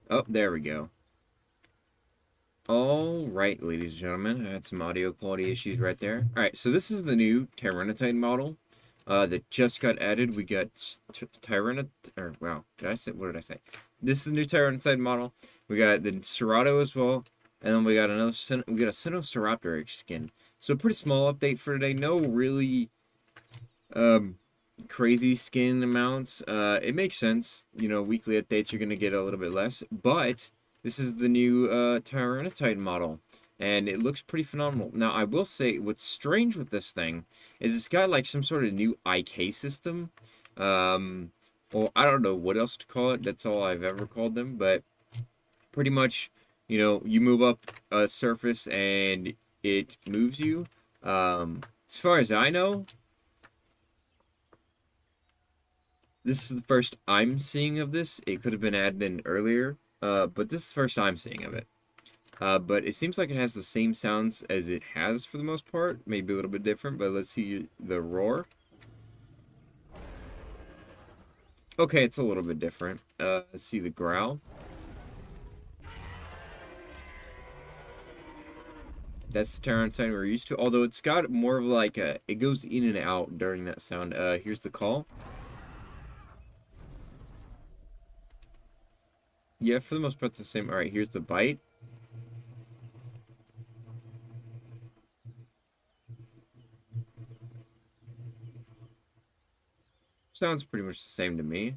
Oh, there we go. All right, ladies and gentlemen, I had some audio quality issues right there. All right, so this is the new Tyrannotitan model that just got added. We got Tyrannot, or wow, did I say, what did I say? This is the new Tyrannotitan model. We got the Cerato as well, and then we got another, we got a Cerator skin. So a pretty small update for today. No really um, crazy skin amounts. It makes sense. You know, weekly updates you're gonna get a little bit less, but this is the new Tyrannotitan model, and it looks pretty phenomenal. Now, I will say, what's strange with this thing is it's got like some sort of new IK system. Um, well, I don't know what else to call it. That's all I've ever called them, but pretty much, you know, you move up a surface and it moves you. As far as I know, this is the first I'm seeing of this. It could have been added in earlier, but this is the first I'm seeing of it. But it seems like it has the same sounds as it has for the most part. Maybe a little bit different, but let's see the roar. Okay, it's a little bit different. Let's see the growl. That's the Tyran Titan we're used to, although it's got more of like a, it goes in and out during that sound. Here's the call. Yeah, for the most part, it's the same. All right, here's the bite. Sounds pretty much the same to me.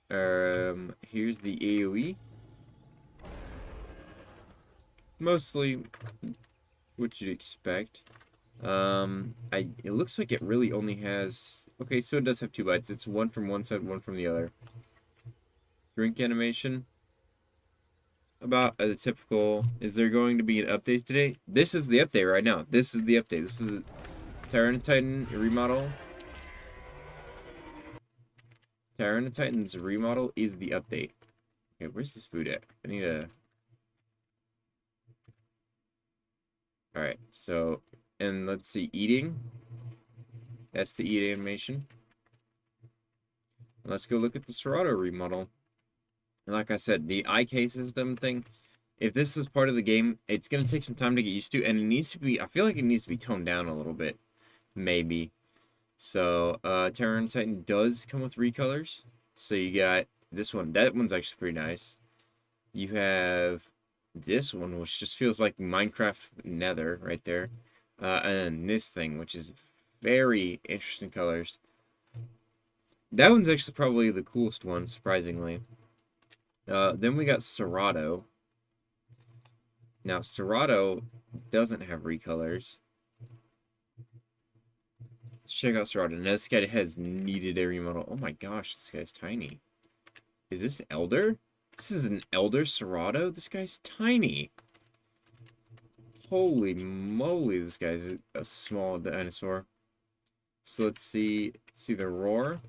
Here's the AoE. Mostly what you'd expect. It looks like it really only has, okay, so it does have two bites. It's one from one side, one from the other. Drink animation. About the typical, is there going to be an update today? This is the update right now. This is the update. This is Tyrannotitan remodel. Tyrannotitan's remodel is the update. Okay, where's this food at? I need a... Alright, so, and let's see, eating. That's the eat animation. Let's go look at the Sado remodel. And like I said, the IK system thing, if this is part of the game, it's going to take some time to get used to, and it needs to be, I feel like it needs to be toned down a little bit, maybe. So, Tyran Titan does come with recolors. So you got this one, that one's actually pretty nice. You have this one, which just feels like Minecraft Nether right there. And then this thing, which is very interesting colors. That one's actually probably the coolest one, surprisingly. Then we got Cerato. Now, Cerato doesn't have recolors. Let's check out Cerato. Now, this guy has needed a remodel. Oh my gosh, this guy's tiny. Is this Elder? This is an Elder Cerato? This guy's tiny. Holy moly, this guy's a small dinosaur. So let's see the roar.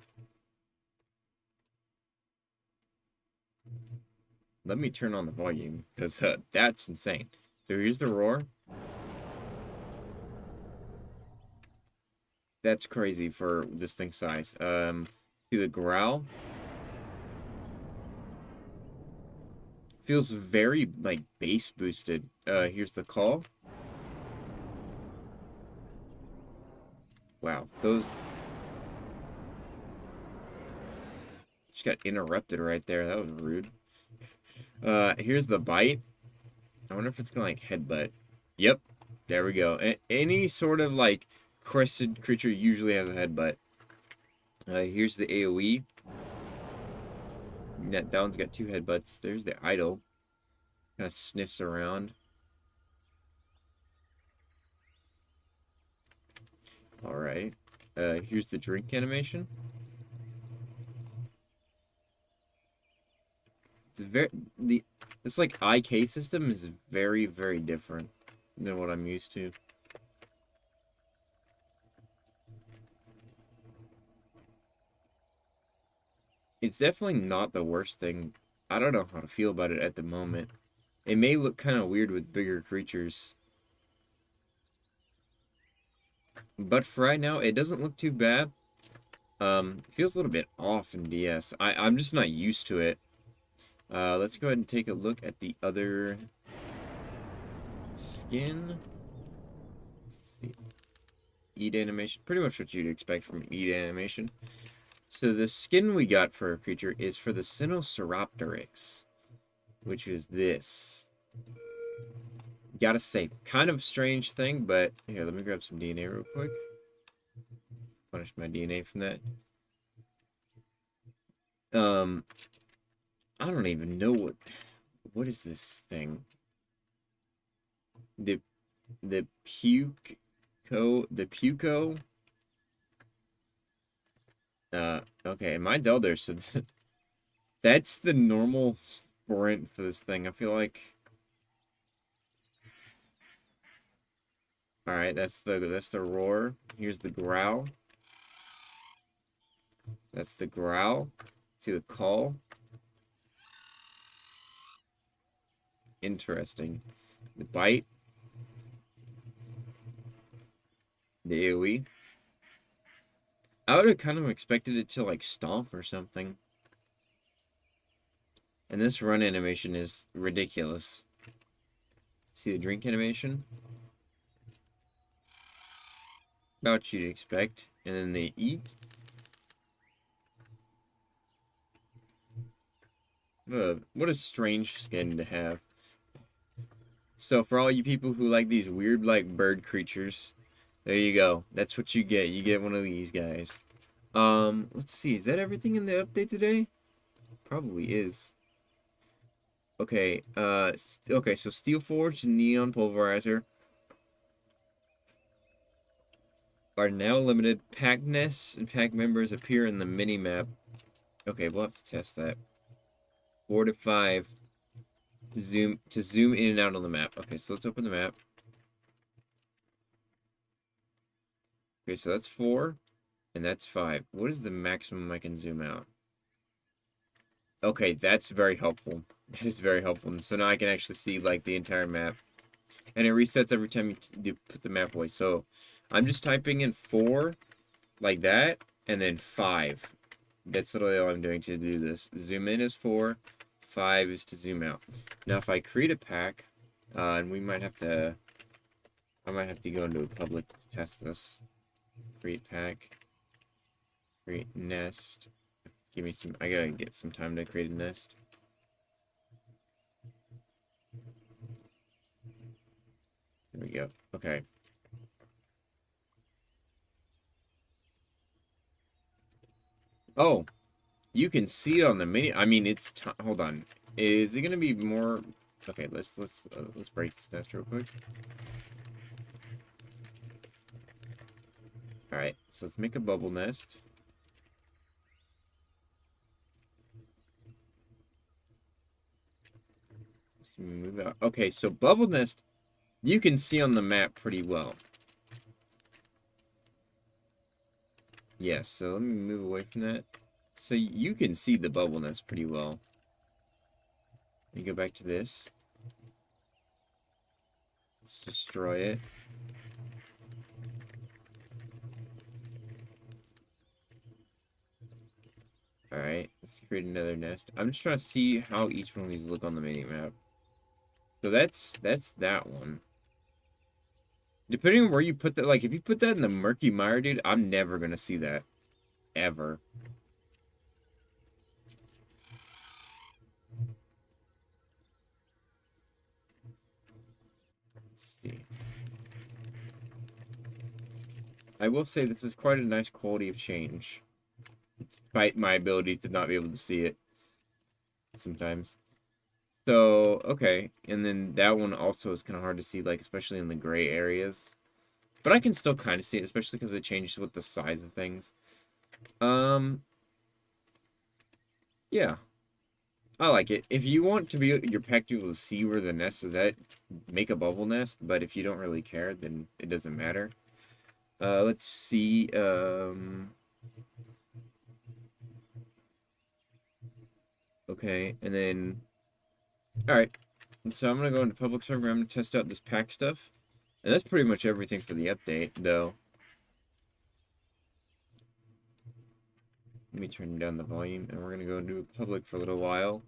Let me turn on the volume, because that's insane. So here's the roar. That's crazy for this thing's size. See the growl. Feels very, like, bass boosted. Here's the call. Wow, those... Just got interrupted right there. That was rude. Here's the bite. I wonder if it's gonna, like, headbutt. Yep, there we go. Any sort of, like, crested creature usually has a headbutt. Here's the AoE. That one's got two headbutts. There's the idol. Kind of sniffs around. Alright. Here's the drink animation. It's very... This, like, IK system is very, very different than what I'm used to. It's definitely not the worst thing. I don't know how to feel about it at the moment. It may look kind of weird with bigger creatures. But for right now, it doesn't look too bad. It feels a little bit off in DS. I'm just not used to it. Let's go ahead and take a look at the other skin. Let's see. Eat animation. Pretty much what you'd expect from Eat animation. So the skin we got for a creature is for the Sinosauropteryx, which is this. Gotta say, kind of strange thing, but here, let me grab some DNA real quick. Punish my DNA from that. I don't even know what is this thing? The Puco. Okay, mine's elder, so that's the normal sprint for this thing. I feel like. All right, that's the roar. Here's the growl. That's the growl. See the call. Interesting. The bite. The AoE. I would have kind of expected it to like stomp or something. And this run animation is ridiculous. See the drink animation? About what you'd expect. And then they eat. What a strange skin to have. So for all you people who like these weird like bird creatures, there you go. That's what you get. You get one of these guys. Let's see. Is that everything in the update today? Probably is. Okay, okay, so Steel Forge and Neon Pulverizer are now limited. Pack nests and pack members appear in the mini-map. Okay, we'll have to test that. 4 to 5 to zoom in and out on the map. Okay, so let's open the map. Okay, so that's 4, and that's 5. What is the maximum I can zoom out? Okay, that's very helpful. That is very helpful. And so now I can actually see, like, the entire map. And it resets every time you put the map away. So I'm just typing in 4, like that, and then 5. That's literally all I'm doing to do this. Zoom in is 4, 5 is to zoom out. Now, if I create a pack, and I might have to go into a public to test this. Create pack. Create nest. Give me some, I gotta get some time to create a nest. There we go. Okay. Oh, you can see it on the mini. I mean, it's hold on. Is it gonna be more? Okay, let's break this nest real quick. All right, so let's make a bubble nest. Let's move out. Okay, so bubble nest, you can see on the map pretty well. Yes, so let me move away from that. So you can see the bubble nest pretty well. Let me go back to this. Let's destroy it. Alright, let's create another nest. I'm just trying to see how each one of these look on the mini map. So that's that one. Depending on where you put that, like if you put that in the murky mire, dude, I'm never gonna see that. Ever. Let's see. I will say this is quite a nice quality of change. Despite my ability to not be able to see it. Sometimes. So, okay. And then that one also is kind of hard to see, like, especially in the gray areas. But I can still kind of see it, especially because it changes with the size of things. Yeah. I like it. If you want to be your pack to be able to see where the nest is at, make a bubble nest. But if you don't really care, then it doesn't matter. Let's see. Okay, and then... Alright. So I'm going to go into public server. I'm going to test out this pack stuff. And that's pretty much everything for the update, though. Let me turn down the volume, and we're going to go into public for a little while.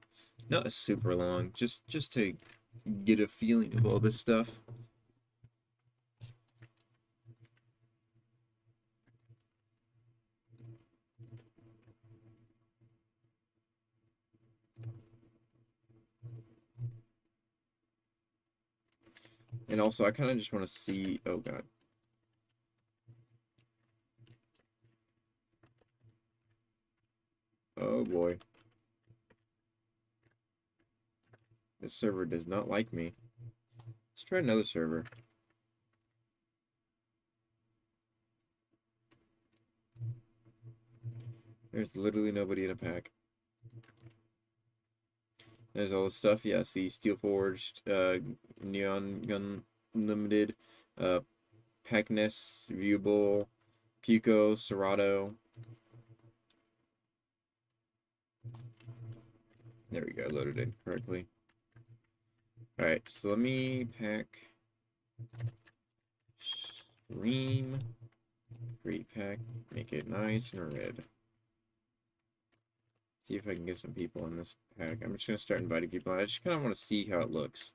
Not super long, just to get a feeling of all this stuff. And also, I kind of just want to see. Oh God. Oh boy. This server does not like me. Let's try another server. There's literally nobody in a pack. There's all this stuff. Yeah, see, Steel Forged, Neon Gun Limited, uh, Peckness, Viewable, Pico, Serato. There we go, loaded in correctly. Alright, so let me pack Stream, Great Pack, make it nice and red. See if I can get some people in this pack. I'm just going to start inviting people. I just kind of want to see how it looks.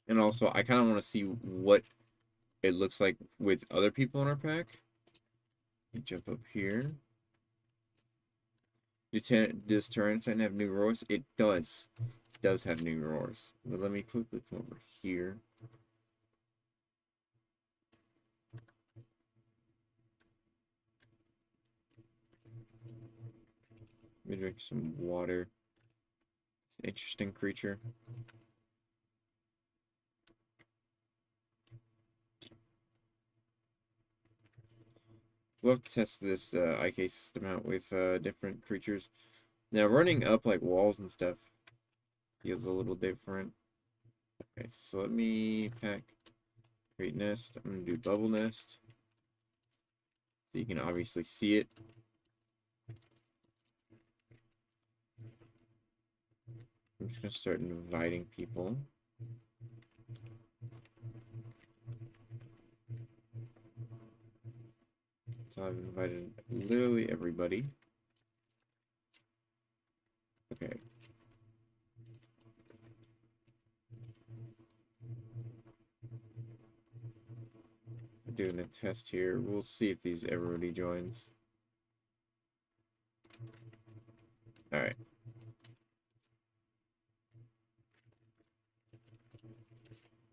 And also, I kind of want to see what it looks like with other people in our pack. Let me jump up here. Does Tyran Titan have new roars? It does. It does have new roars. But let me quickly come over here. Let me drink some water. It's an interesting creature. We'll have to test this IK system out with different creatures. Now, running up like walls and stuff feels a little different. Okay, so let me pack Great Nest. I'm going to do Bubble Nest. So you can obviously see it. I'm just going to start inviting people. So I've invited literally everybody. Okay. I'm doing a test here. We'll see if everybody joins. Alright.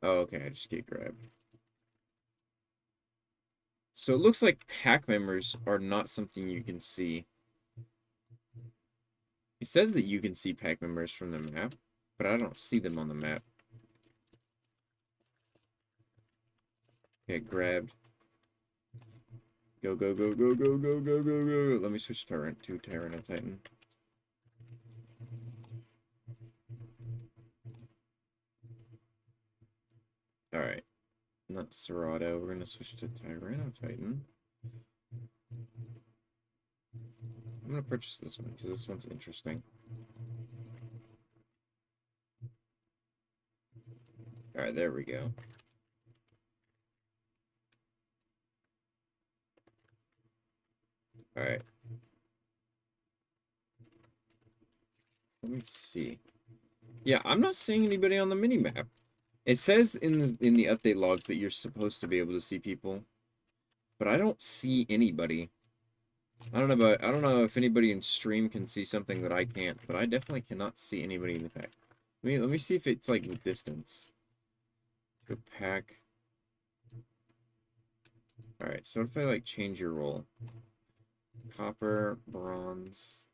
Oh, okay, I just get grabbed. So it looks like pack members are not something you can see. It says that you can see pack members from the map, but I don't see them on the map. Get grabbed. Go, go, go, go, go, go, go, go, go. Let me switch to Tyrannotitan. Alright. Not Sado. We're gonna switch to Tyrannotitan. I'm gonna purchase this one because this one's interesting. Alright, there we go. Alright. Let me see. Yeah, I'm not seeing anybody on the minimap. It says in the update logs that you're supposed to be able to see people, but I don't see anybody. I don't know if anybody in stream can see something that I can't, but I definitely cannot see anybody in the pack. Let me see if it's like with distance. Go pack. Alright, so if I like change your role. Copper, bronze,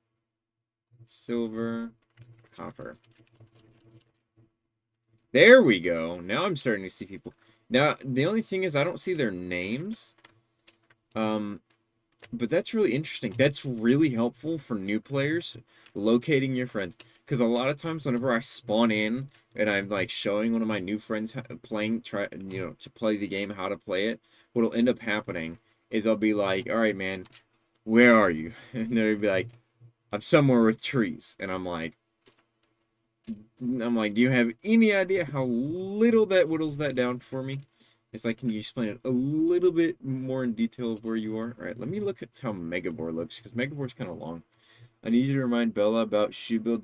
silver, copper. There we go. Now I'm starting to see people. Now, the only thing is I don't see their names. But that's really interesting. That's really helpful for new players, locating your friends. Because a lot of times whenever I spawn in and I'm like showing one of my new friends to play the game, how to play it, what'll end up happening is I'll be like, all right, man, where are you? And they'll be like, I'm somewhere with trees. And I'm like, do you have any idea how little that whittles that down for me? It's like, can you explain it a little bit more in detail of where you are? All right, let me look at how Megabore looks, because Megabore's kind of long. I need you to remind Bella about Shubil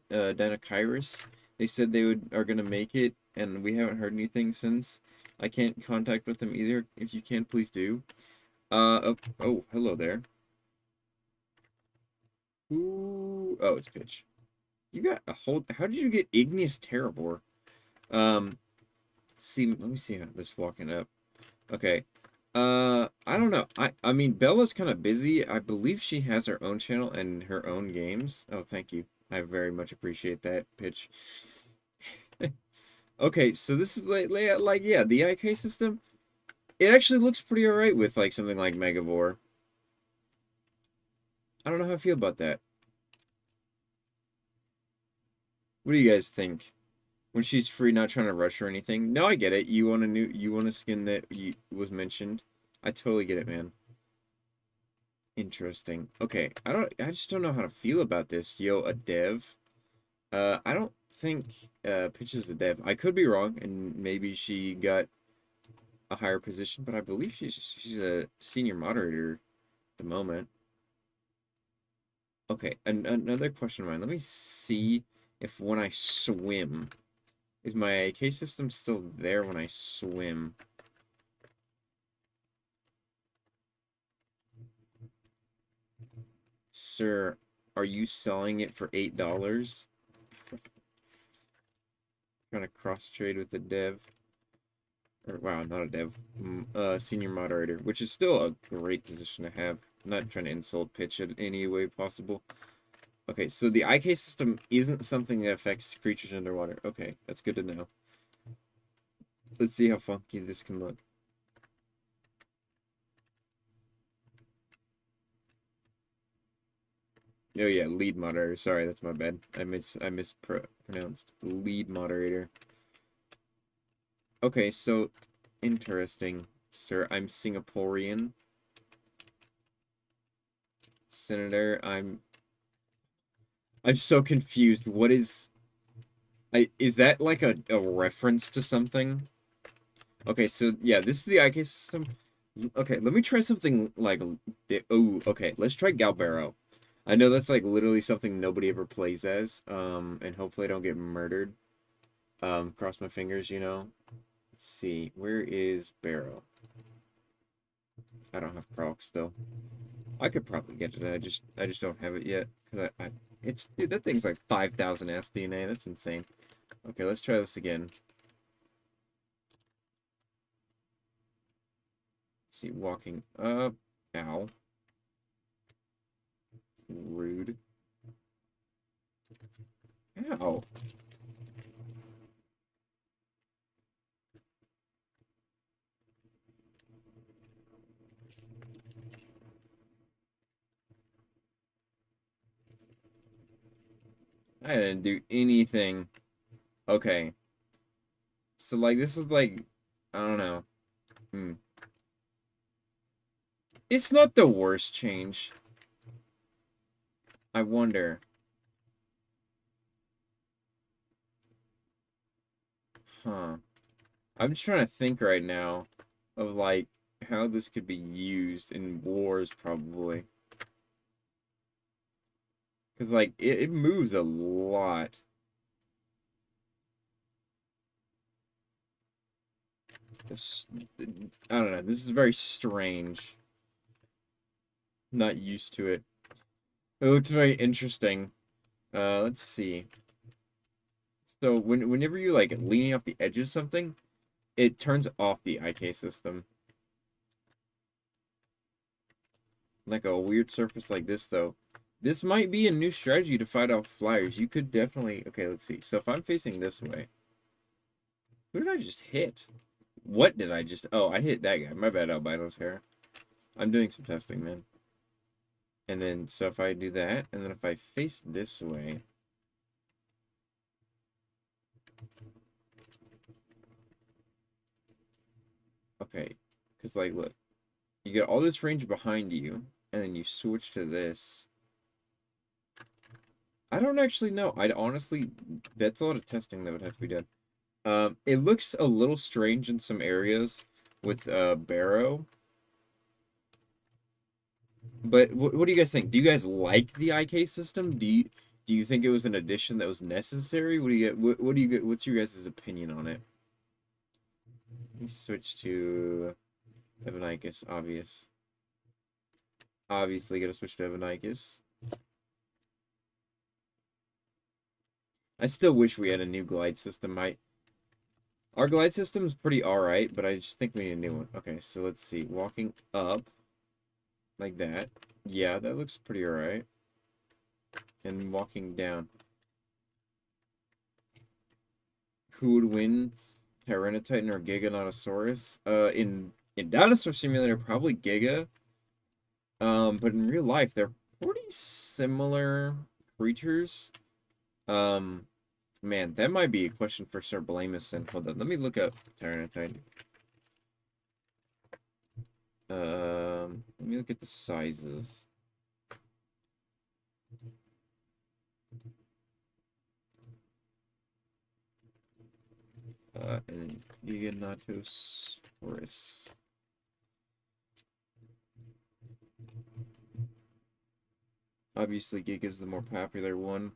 Dinokairos. They said they are gonna make it, and we haven't heard anything since. I can't contact with them either. If you can, please do. Oh, hello there. Ooh, oh, it's Pitch. You got a whole. How did you get Igneous Terrabor? Um, see, let me see how this walking up. Okay. I don't know. I mean, Bella's kind of busy. I believe she has her own channel and her own games. Oh, thank you. I very much appreciate that, Pitch. Okay, so this is like yeah, the IK system. It actually looks pretty alright with like something like Megavore. I don't know how I feel about that. What do you guys think? When she's free, not trying to rush or anything. No, I get it. You want a skin that was mentioned. I totally get it, man. Interesting. Okay, I just don't know how to feel about this. Yo, a dev. I don't think Pitch is a dev. I could be wrong, and maybe she got a higher position, but I believe she's a senior moderator at the moment. Okay, another question of mine. Let me see if when I swim, is my AK system still there when I swim? Sir, are you selling it for $8? Trying to cross trade with a dev. Or, wow, not a dev. Senior moderator, which is still a great position to have. I'm not trying to insult Pitch in any way possible. Okay, so the IK system isn't something that affects creatures underwater. Okay, that's good to know. Let's see how funky this can look. Oh yeah, lead moderator. Sorry, that's my bad. I mispronounced. Lead moderator. Okay, so interesting, sir. I'm Singaporean. Senator, I'm so confused. What is that like a reference to something? Okay, so yeah, this is the IK system. Okay, let me try something like oh, okay, let's try Galbaro. I know that's like literally something nobody ever plays as. And hopefully I don't get murdered. Cross my fingers, you know. Let's see, where is Barrow? I don't have Proc still. I could probably get it. I just don't have it yet. Cause it's dude, that thing's like 5,000 SDNA. That's insane. Okay, let's try this again. Let's see, walking up. Ow. Rude. Ow. I didn't do anything. Okay. So like this is like I don't know. Hmm. It's not the worst change. I wonder. Huh. I'm just trying to think right now of like how this could be used in wars probably. Because like it moves a lot. This, I don't know. This is very strange. Not used to it. It looks very interesting. Let's see. So whenever you're like leaning off the edge of something, it turns off the IK system. Like a weird surface like this though. This might be a new strategy to fight off flyers. You could definitely okay, let's see. So if I'm facing this way, who did I just hit? What did I just oh, I hit that guy. My bad, albino's hair. I'm doing some testing, man. And then so if I do that, and then if I face this way, okay, because like look, you get all this range behind you, and then you switch to this. I don't actually know. I'd honestly, that's a lot of testing that would have to be done. It looks a little strange in some areas with Barrow. But what do you guys think? Do you guys like the IK system? Do you think it was an addition that was necessary? What do you get? What do you get? What's your guys' opinion on it? Let me switch to Evanicus, obvious. Obviously, gotta switch to Evanicus. I still wish we had a new glide system. Our glide system is pretty alright, but I just think we need a new one. Okay, so let's see. Walking up like that. Yeah, that looks pretty alright. And walking down. Who would win? Tyrannotitan or Giganotosaurus? In Dinosaur Simulator, probably Giga. But in real life, they're pretty similar creatures. Man, that might be a question for Sir Blamison. Hold on, let me look up Tyrannotitan. Let me look at the sizes. And Giganotosaurus. Obviously, Giga's the more popular one.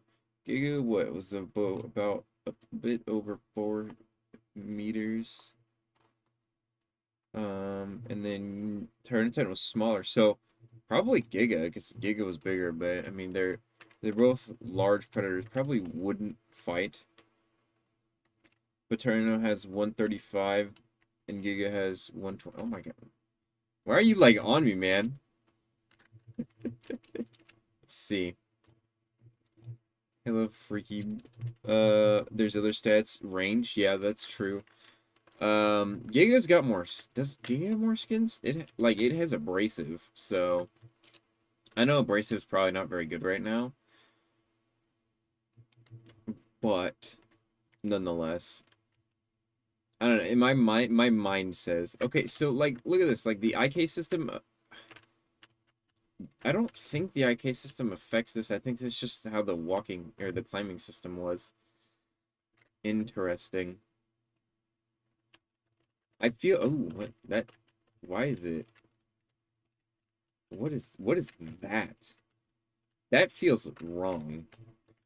Giga, what, was about a bit over 4 meters. And then Tyrannotitan was smaller, so probably Giga, because Giga was bigger, but I mean they're both large predators, probably wouldn't fight. But Tyranno has 135 and Giga has 120. Oh my god. Why are you like on me, man? Let's see. Hello, freaky. There's other stats. Range, yeah, that's true. Giga's got more. Does Giga have more skins? It has abrasive, so I know abrasive's probably not very good right now, but nonetheless, I don't know. In my mind says okay. So like, look at this. Like the IK system. I don't think the IK system affects this. I think it's just how the walking or the climbing system was. Interesting. I feel. Oh, what that? Why is it? What is that? That feels wrong.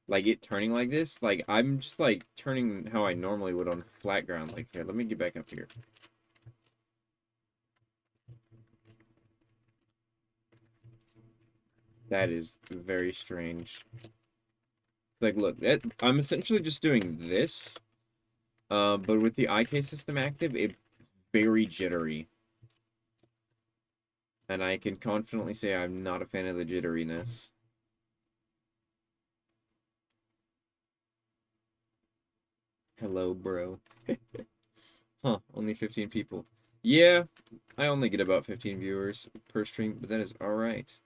Like it turning like this. Like I'm just like turning how I normally would on flat ground. Like here, let me get back up here. That is very strange. Like look, that I'm essentially just doing this. But with the IK system active, it's very jittery. And I can confidently say I'm not a fan of the jitteriness. Hello, bro. Huh, only 15 people. Yeah, I only get about 15 viewers per stream, but that is alright.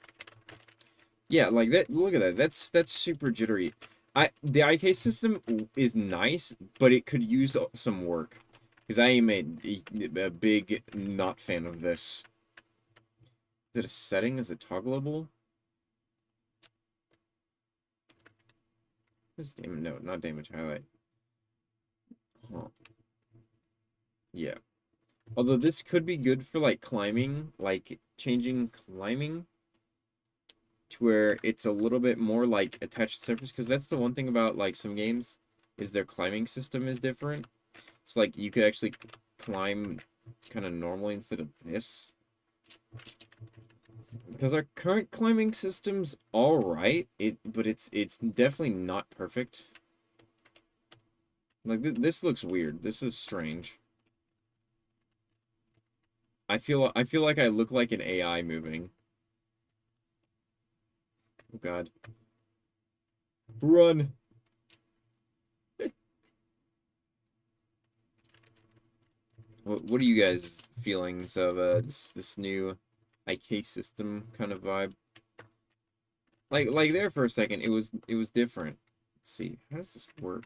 Yeah, like that, look at that. That's super jittery. The IK system is nice, but it could use some work. Because I am a big not fan of this. Is it a setting? Is it toggleable? What's damage? No, not damage highlight. Huh. Yeah. Although this could be good for like climbing, like changing climbing to where it's a little bit more like attached surface, because that's the one thing about like some games is their climbing system is different. It's like you could actually climb kind of normally instead of this. Because our current climbing system's all right, but it's definitely not perfect. Like this looks weird. This is strange. I feel like I look like an AI moving. Oh God. Run. What are you guys' feelings of this new IK system kind of vibe? Like there for a second, it was different. Let's see, how does this work?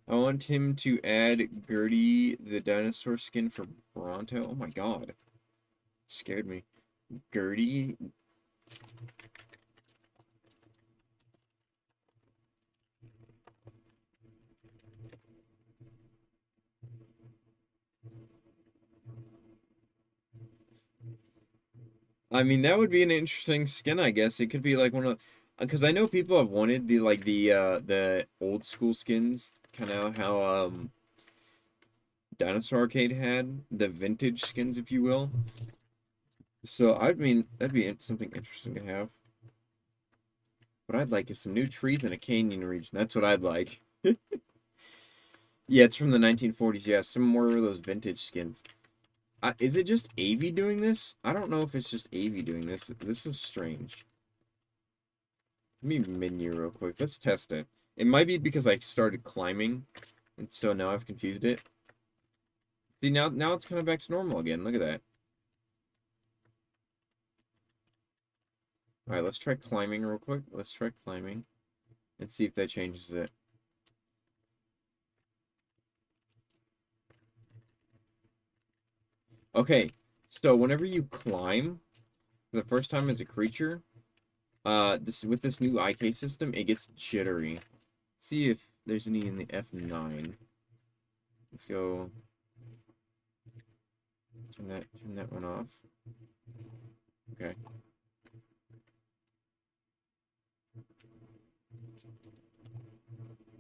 I want him to add Gertie the dinosaur skin for Bronto. Oh my God, scared me. Gertie. I mean, that would be an interesting skin, I guess. It could be like one of, because I know people have wanted the old school skins, kind of how Dinosaur Arcade had the vintage skins, if you will. So I mean, that'd be something interesting to have. What I'd like is some new trees in a canyon region. That's what I'd like. Yeah, it's from the 1940s. Yeah, some more of those vintage skins. Is it just AV doing this? I don't know if it's just AV doing this. This is strange. Let me menu real quick. Let's test it. It might be because I started climbing, and so now I've confused it. See, now it's kind of back to normal again. Look at that. All right, let's try climbing real quick. Let's try climbing and see if that changes it. Okay, so whenever you climb for the first time as a creature, this with this new IK system, it gets jittery. See if there's any in the F9. Let's go turn that one off. Okay.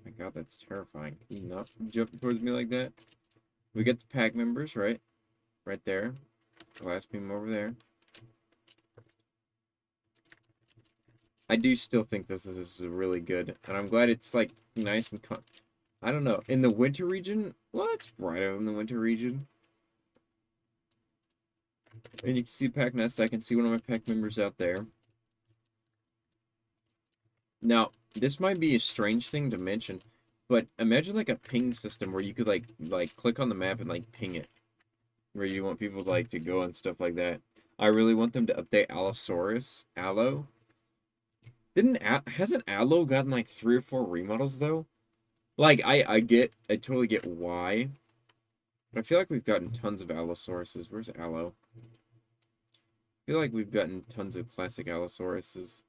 My God, that's terrifying. You not jump towards me like that. We get the pack members, right? Right there. Glass beam over there. I do still think this is really good, and I'm glad it's like nice and I don't know. In the winter region, well, it's brighter in the winter region. And you can see pack nest. I can see one of my pack members out there. Now, this might be a strange thing to mention, but imagine like a ping system where you could like click on the map and like ping it, where you want people like to go and stuff like that. I really want them to update Allosaurus. Allo. Hasn't Allo gotten like 3 or 4 remodels though? Like I totally get why. I feel like we've gotten tons of Allosauruses. Where's Allo? I feel like we've gotten tons of classic Allosauruses.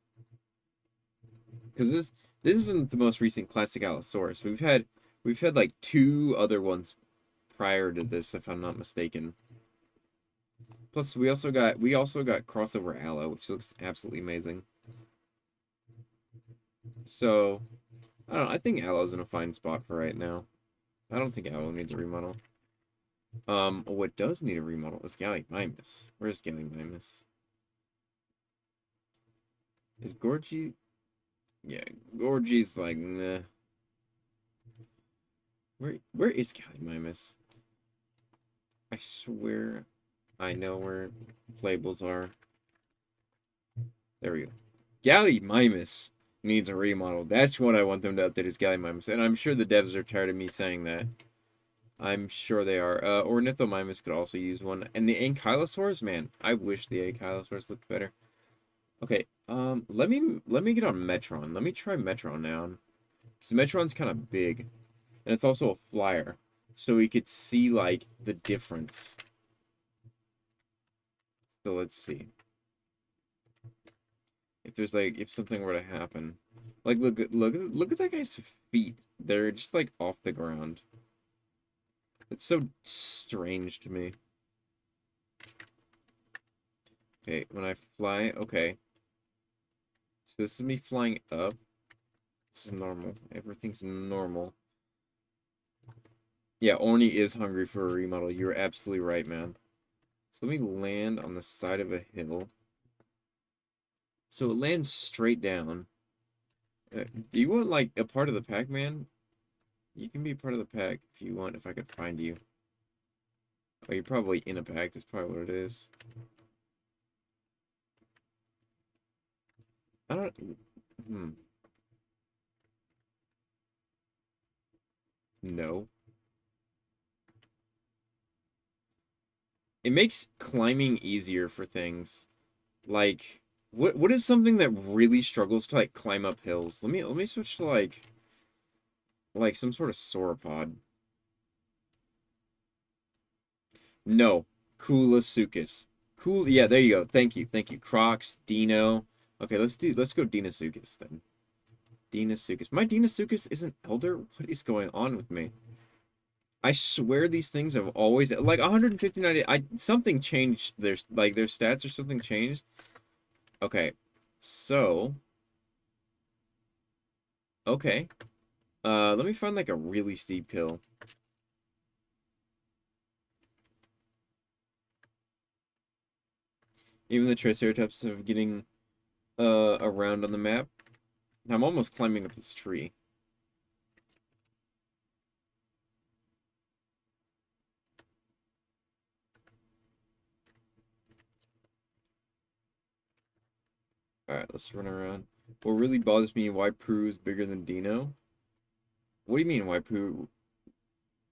Because this isn't the most recent classic Allosaurus. We've had like 2 other ones prior to this, if I'm not mistaken. Plus we also got crossover Allo, which looks absolutely amazing. So I don't know, I think Allo's in a fine spot for right now. I don't think Allo needs a remodel. What does need a remodel is Gallimimus. Where's Gallimimus? Is Gorgie? Yeah, Gorgie's like, nah. Where is Gallimimus? I swear I know where playables are. There we go. Gallimimus needs a remodel. That's what I want them to update is Gallimimus. And I'm sure the devs are tired of me saying that. I'm sure they are. Ornithomimus could also use one. And the Ankylosaurs, man, I wish the Ankylosaurs looked better. Okay, let me get on Metron. Let me try Metron now. Because Metron's kind of big. And it's also a flyer. So we could see, like, the difference. So let's see. If something were to happen. Like, look at that guy's feet. They're just, like, off the ground. It's so strange to me. Okay, when I fly, okay. So this is me flying up. This is normal. Everything's normal. Yeah, Orny is hungry for a remodel. You're absolutely right, man. So let me land on the side of a hill. So it lands straight down. Do you want, like, a part of the pack, man? You can be part of the pack if you want, if I could find you. Oh, you're probably in a pack. That's probably what it is. I don't... Hmm. No. It makes climbing easier for things. Like, what is something that really struggles to, like, climb up hills? Let me switch to, like some sort of sauropod. No. Coolasuchus. Cool. Yeah, there you go. Thank you. Thank you. Crocs, Dino. Okay, let's go Deinosuchus then. Deinosuchus. My Deinosuchus isn't elder? What is going on with me? I swear these things have always like 159. Something changed. Their stats or something changed. Okay, so okay. Let me find like a really steep hill. Even the Triceratops are getting around on the map. I'm almost climbing up this tree. Alright, let's run around. What really bothers me, why Peru is bigger than Dino? What do you mean, why Peru?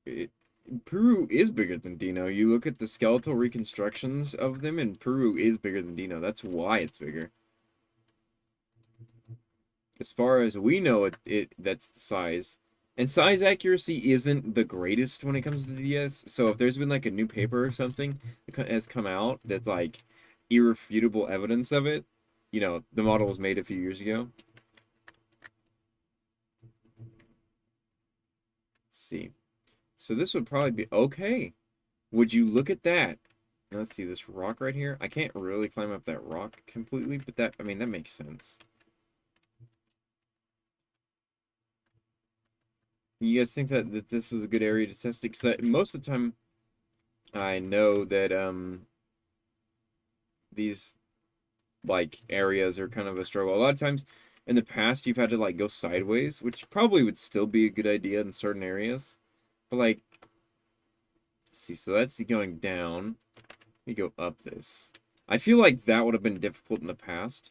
It, Peru is bigger than Dino. You look at the skeletal reconstructions of them, and Peru is bigger than Dino. That's why it's bigger. As far as we know, that's the size. And size accuracy isn't the greatest when it comes to DS. So if there's been like a new paper or something that has come out that's like irrefutable evidence of it, the model was made a few years ago. Let's see. So this would probably be okay. Would you look at that? Let's see this rock right here. I can't really climb up that rock completely, but I mean, that makes sense. You guys think that this is a good area to test it? Because most of the time, I know that these like areas are kind of a struggle. A lot of times in the past, you've had to like go sideways, which probably would still be a good idea in certain areas. But like, see, so that's going down. We go up this. I feel like that would have been difficult in the past.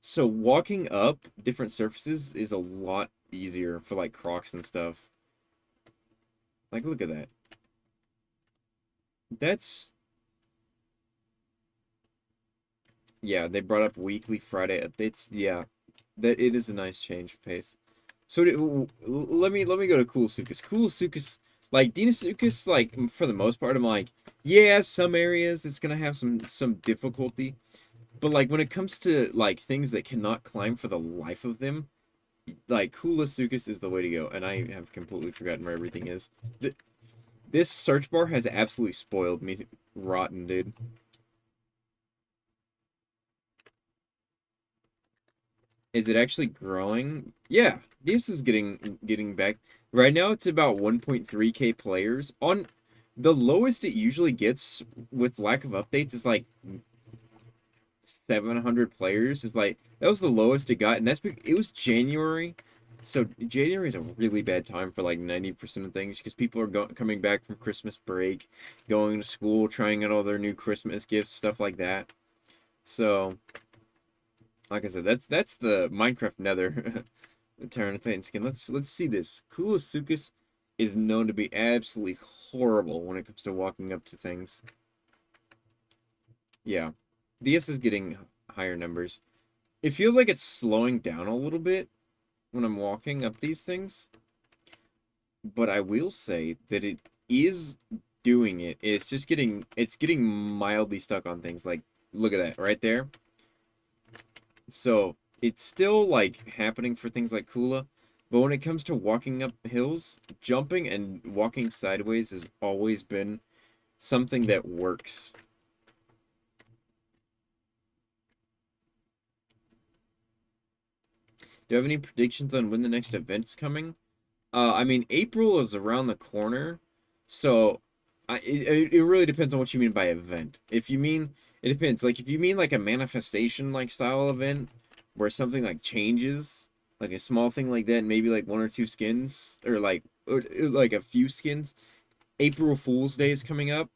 So walking up different surfaces is a lot easier for like crocs and stuff. Like, look at that. That's Yeah, they brought up weekly Friday updates. Yeah, that it is a nice change of pace. So let me go to Coolsuchus. Coolsuchus, like Deinosuchus, like for the most part, I'm like, yeah, some areas it's gonna have some difficulty, but like when it comes to like things that cannot climb for the life of them, like Coolsuchus is the way to go. And I have completely forgotten where everything is. This search bar has absolutely spoiled me rotten, dude. Is it actually growing? Yeah, this is getting back. Right now it's about 1.3k players. On the lowest it usually gets with lack of updates is like 700 players. Is like that was the lowest it got, and it was January. So January is a really bad time for like 90% of things because people are coming back from Christmas break, going to school, trying out all their new Christmas gifts, stuff like that. So like I said, that's the Minecraft Nether, the Tyrannotitan skin. Let's see this. Coolsuchus is known to be absolutely horrible when it comes to walking up to things. Yeah, DS is getting higher numbers. It feels like it's slowing down a little bit when I'm walking up these things, but I will say that it is doing it. It's getting mildly stuck on things. Like look at that right there. So it's still like happening for things like Kula, but when it comes to walking up hills, jumping and walking sideways has always been something that works. Do you have any predictions on when the next event's coming? I mean, April is around the corner, so it really depends on what you mean by event. If you mean, it depends. Like, if you mean like a manifestation like style event where something like changes, like a small thing like that, maybe like one or two skins, or like a few skins. April Fool's Day is coming up.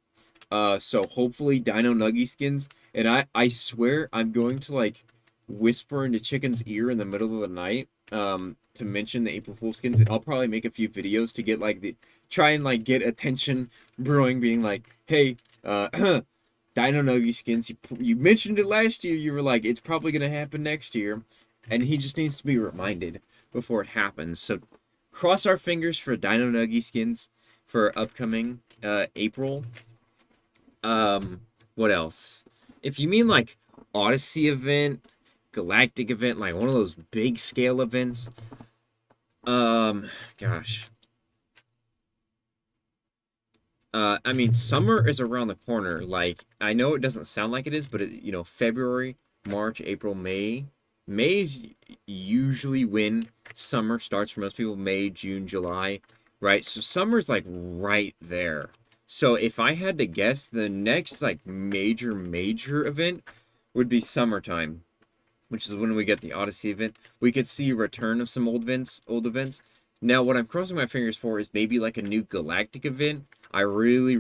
So hopefully Dino Nuggy skins. And I swear I'm going to like whisper into Chicken's ear in the middle of the night to mention the April Fool skins. And I'll probably make a few videos to get like try and like get attention brewing, being like, hey, Dino Nuggy skins. You mentioned it last year. You were like, it's probably gonna happen next year, and he just needs to be reminded before it happens. So cross our fingers for Dino Nuggy skins for upcoming April. What else? If you mean like Odyssey event, Galactic event, like one of those big scale events, gosh, I mean, summer is around the corner. Like, I know it doesn't sound like it is, but February, March, April, May. May's usually when summer starts for most people. May, June, July, right? So summer's like right there. So if I had to guess, the next like major event would be summertime, which is when we get the Odyssey event. We could see a return of some old events. Now, what I'm crossing my fingers for is maybe like a new Galactic event. I really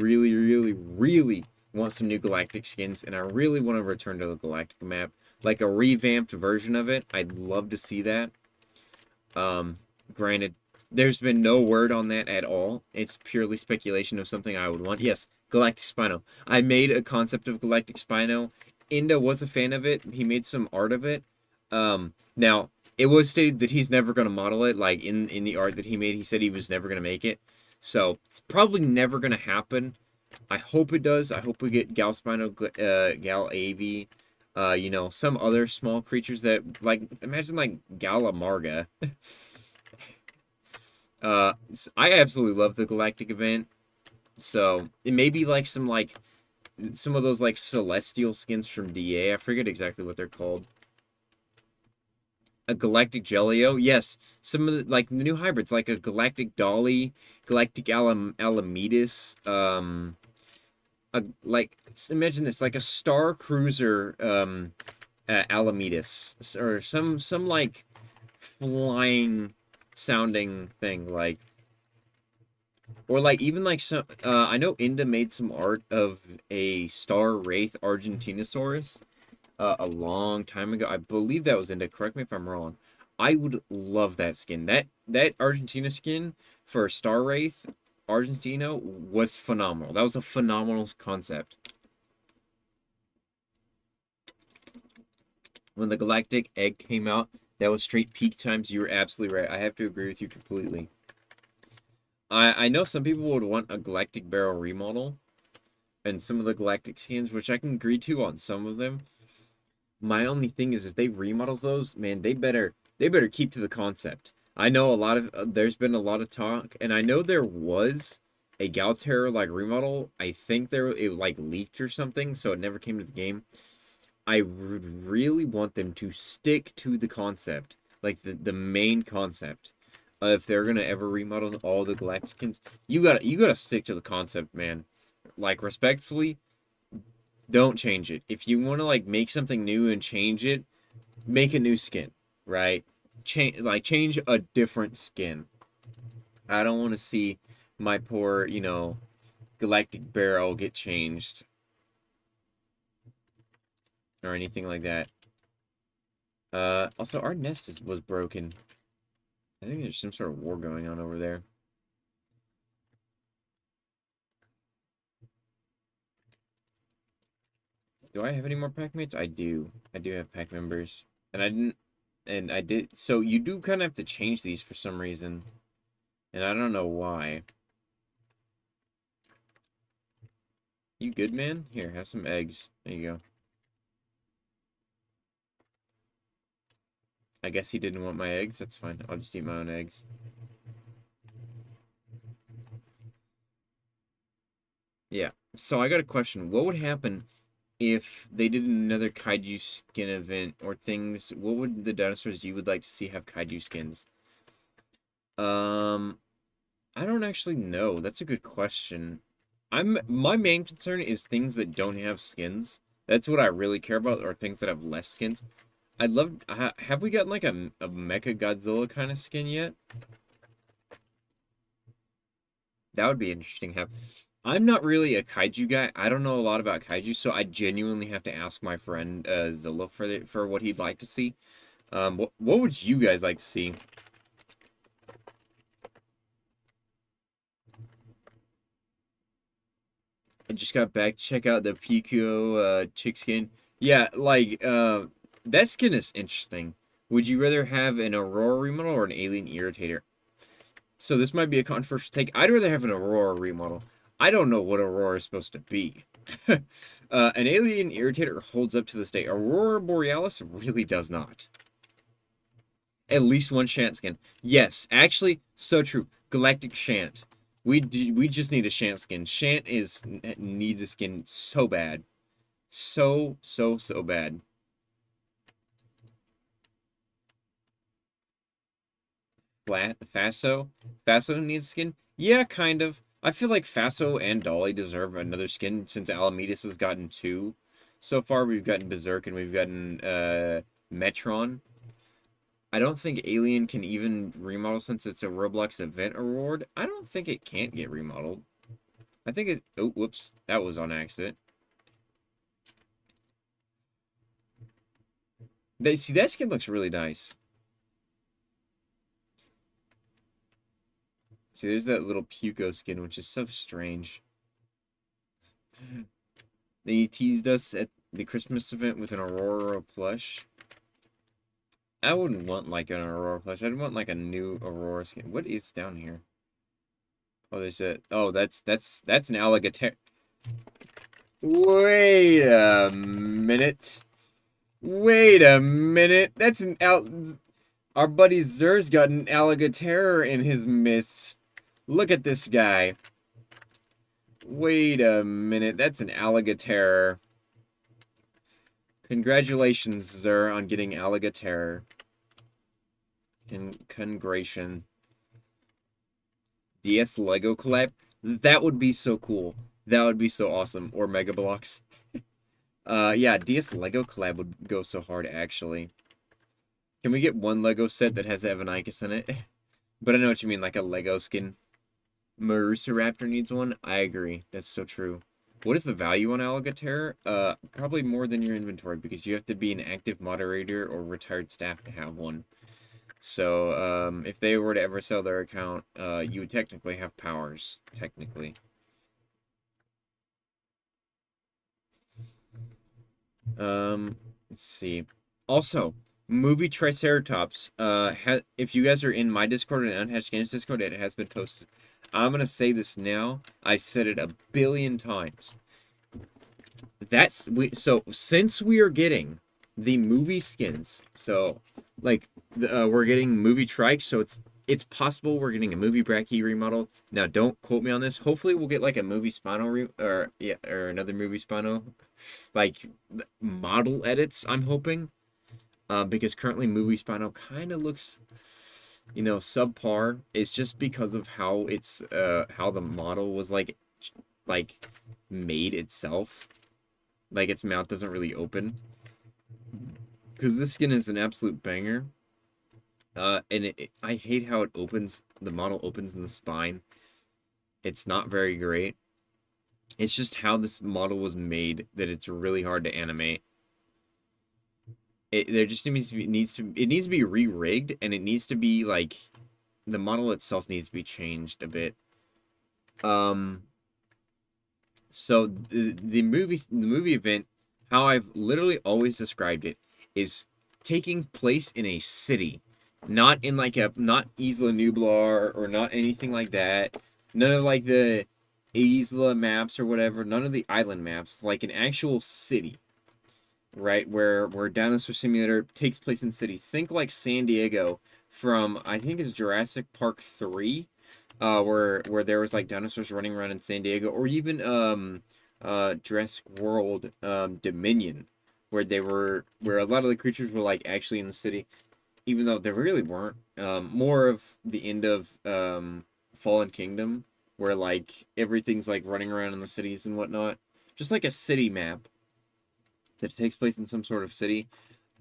want some new Galactic skins, and I really want to return to the Galactic map, like a revamped version of it. I'd love to see that. Um, Granted, there's been no word on that at all. It's purely speculation of something I would want. Yes, Galactic Spino. I made a concept of Galactic Spino. Inda was a fan of it. He made some art of it. Now it was stated that he's never going to model it. Like in the art that he made, he said he was never going to make it. So it's probably never going to happen. I hope it does. I hope we get Gal Spino, Gal Avi, some other small creatures that, like, imagine like Galamarga. I absolutely love the Galactic event. So it may be like some of those like celestial skins from DA. I forget exactly what they're called. A Galactic Jelio, yes. Some of the like the new hybrids, like a Galactic Dolly, Galactic Alamedas, imagine this, like a Star Cruiser, Alamedas, or some like flying sounding thing, like, or like even like some. I know Inda made some art of a Star Wraith Argentinosaurus a long time ago. I believe that was Inda. Correct me if I'm wrong. I would love that skin. That Argentina skin for Star Wraith Argentino was phenomenal. That was a phenomenal concept. When the Galactic Egg came out, that was straight peak times. You were absolutely right. I have to agree with you completely. I know some people would want a Galactic Barrel remodel and some of the Galactic skins, which I can agree to on some of them. My only thing is if they remodels those, man, they better keep to the concept. I know a lot of there's been a lot of talk, and I know there was a Galterra like remodel. I think it like leaked or something, so it never came to the game. I would really want them to stick to the concept, like the main concept. If they're gonna ever remodel all the Galacticans, you gotta stick to the concept, man. Like, respectfully, don't change it. If you want to like make something new and change it, make a new skin, right? Change a different skin. I don't want to see my poor, Galactic Barrel get changed or anything like that. Also, our was broken. I think there's some sort of war going on over there. Do I have any more pack mates? I do. I do have pack members. And I didn't and I did so you do kind of have to change these for some reason. And I don't know why. You good, man? Here, have some eggs. There you go. I guess he didn't want my eggs. That's fine. I'll just eat my own eggs. Yeah. So I got a question. What would happen if they did another kaiju skin event or things? What would the dinosaurs you would like to see have kaiju skins? Um, I don't actually know. That's a good question. My main concern is things that don't have skins. That's what I really care about, or things that have less skins. I'd love. Have we gotten like a Mecha Godzilla kind of skin yet? That would be interesting. Have I'm not really a kaiju guy. I don't know a lot about kaiju, so I genuinely have to ask my friend Zilla for what he'd like to see. What would you guys like to see? I just got back. Check out the Pico chick skin. Yeah, like that skin is interesting. Would you rather have an Aurora remodel or an Alien Irritator? So this might be a controversial take. I'd rather have an Aurora remodel. I don't know what Aurora is supposed to be. An Alien Irritator holds up to this day. Aurora Borealis really does not. At least one Shant skin. Yes, actually, so true. Galactic Shant. We just need a Shant skin. Shant needs a skin so bad. So bad. Faso? Faso needs skin? Yeah, kind of. I feel like Faso and Dolly deserve another skin since Alamedas has gotten two. So far, we've gotten Berserk and we've gotten Metron. I don't think Alien can even remodel since it's a Roblox event award. I don't think it can't get remodeled. I think it... Oh, whoops. That was on accident. See, that skin looks really nice. See, there's that little Puko skin, which is so strange. They teased us at the Christmas event with an Aurora plush. I wouldn't want like an Aurora plush. I'd want like a new Aurora skin. What is down here? Oh, there's a... Oh, that's an alligator. Wait a minute. Wait a minute. That's an Our buddy Zer's got an alligator in his midst. Look at this guy. Wait a minute. That's an alligator. Congratulations, Zer, on getting alligator. Congration. DS Lego collab? That would be so cool. That would be so awesome. Or Mega Bloks. Yeah, DS Lego collab would go so hard, actually. Can we get one Lego set that has Evanicus in it? But I know what you mean, like a Lego skin. Raptor needs one? I agree. That's so true. What is the value on Alligator? Probably more than your inventory, because you have to be an active moderator or retired staff to have one. So, if they were to ever sell their account, you would technically have powers. Technically. Let's see. Also, movie Triceratops. If you guys are in my Discord and Unhatched Games Discord, it has been posted. I'm gonna say this now. I said it a billion times. So since we are getting the movie skins, so like we're getting movie trikes, so it's possible we're getting a movie Bracky remodel. Now, don't quote me on this. Hopefully, we'll get like a movie Spino or another movie Spino, like model edits. I'm hoping, because currently movie Spino kind of looks, subpar. It's just because of how how the model was like made itself. Like its mouth doesn't really open. Because this skin is an absolute banger. And I hate how it opens. The model opens in the spine. It's not very great. It's just how this model was made that it's really hard to animate. There just needs to be re-rigged, and it needs to be like the model itself needs to be changed a bit. So the movie event, how I've literally always described it, is taking place in a city, not in like not Isla Nublar or not anything like that. None of like the Isla maps or whatever. None of the island maps. Like an actual city, right? Where Dinosaur Simulator takes place in cities. Think like San Diego from I think it's Jurassic Park 3. Where there was like dinosaurs running around in San Diego, or even Jurassic World Dominion, where a lot of the creatures were like actually in the city, even though they really weren't. More of the end of Fallen Kingdom, where like everything's like running around in the cities and whatnot, just like a city map that takes place in some sort of city.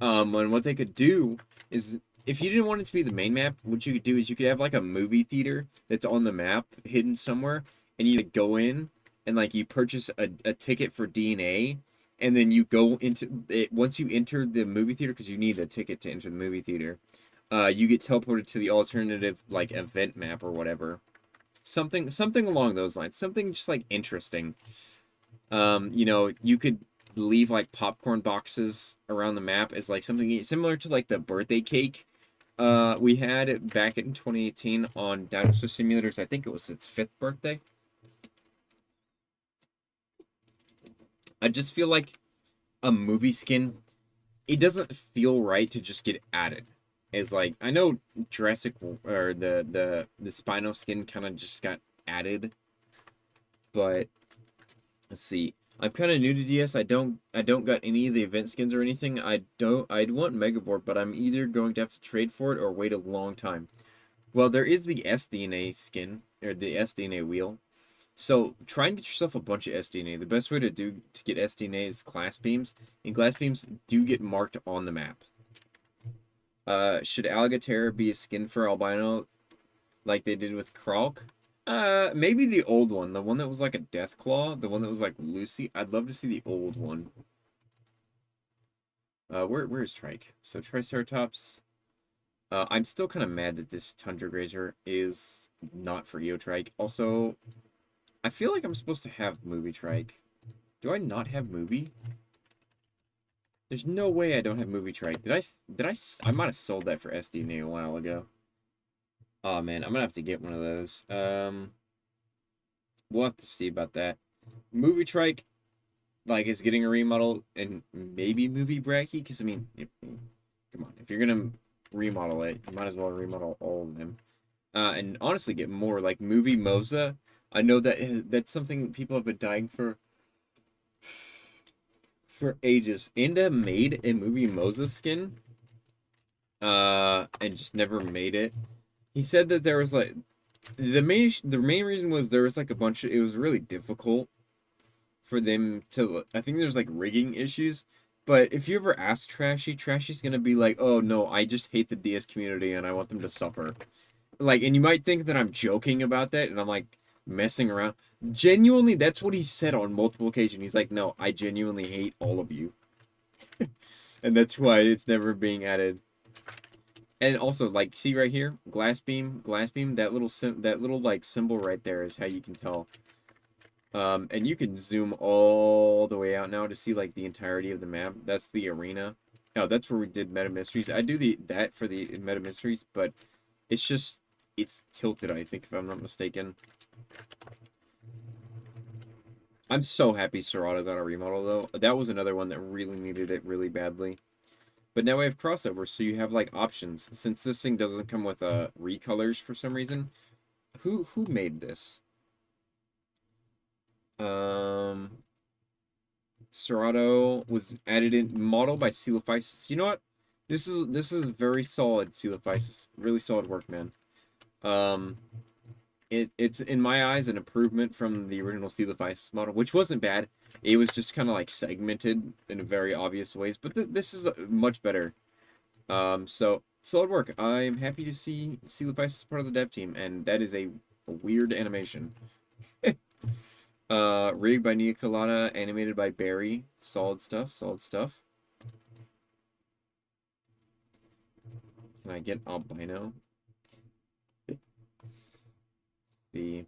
And what they could do is, if you didn't want it to be the main map, what you could do is you could have like a movie theater that's on the map hidden somewhere, and you go in and like you purchase a ticket for DNA, and then you go into it. Once you enter the movie theater, because you need a ticket to enter the movie theater, you get teleported to the alternative like event map or whatever. Something along those lines. Something just like interesting. You could leave like popcorn boxes around the map as like something similar to like the birthday cake we had back in 2018 on Dinosaur Simulators. I think it was its 5th birthday. I just feel like a movie skin, it doesn't feel right to just get added. It's like, I know Jurassic or the Spino skin kind of just got added. But let's see. I'm kind of new to DS. I don't got any of the event skins or anything. I'd want Megaboard, but I'm either going to have to trade for it or wait a long time. Well, there is the SDNA skin or the SDNA wheel. So try and get yourself a bunch of SDNA. The best way to get SDNA is glass beams, and glass beams do get marked on the map. Should Alligator be a skin for albino like they did with Kralk? Maybe the old one, the one that was like a death claw, the one that was like Lucy. I'd love to see the old one. Where's Trike? So Triceratops. I'm still kind of mad that this Tundra Grazer is not for Eotrike. Also, I feel like I'm supposed to have Movie Trike. Do I not have Movie? There's no way I don't have Movie Trike. I might have sold that for SDNA a while ago. Oh man, I'm gonna have to get one of those. We'll have to see about that. Movie Trike, like, is getting a remodel, and maybe Movie Bracky, because I mean, come on, if you're gonna remodel it, you might as well remodel all of them. And honestly, get more like Movie Moza. I know that that's something people have been dying for ages. Inda made a Movie Moza skin, and just never made it. He said that there was like the main reason was there was like a bunch of, it was really difficult for them to, I think there's like rigging issues. But if you ever ask Trashy's gonna be like, oh no, I just hate the DS community and I want them to suffer. Like, and you might think that I'm joking about that and I'm like messing around. Genuinely, that's what he said on multiple occasions. He's like, no, I genuinely hate all of you. And that's why it's never being added. And also, like, see right here, glass beam, that little like symbol right there is how you can tell. And you can zoom all the way out now to see like the entirety of the map. That's the arena. Oh, that's where we did Meta Mysteries. I do that for the Meta Mysteries, but it's tilted, I think, if I'm not mistaken. I'm so happy Serato got a remodel though. That was another one that really needed it really badly. But now we have crossover, so you have like options. Since this thing doesn't come with recolors for some reason, who made this? Serato was added in model by Coelophysis. You know what? This is very solid, Coelophysis. Really solid work, man. It's in my eyes an improvement from the original Coelophysis model, which wasn't bad. It was just kind of like segmented in very obvious ways, but this is much better. So solid work. I'm happy to see Coelophysis part of the dev team, and that is a weird animation. Rigged by Nia Colada, animated by Barry. Solid stuff, solid stuff. Can I get albino? Let's see.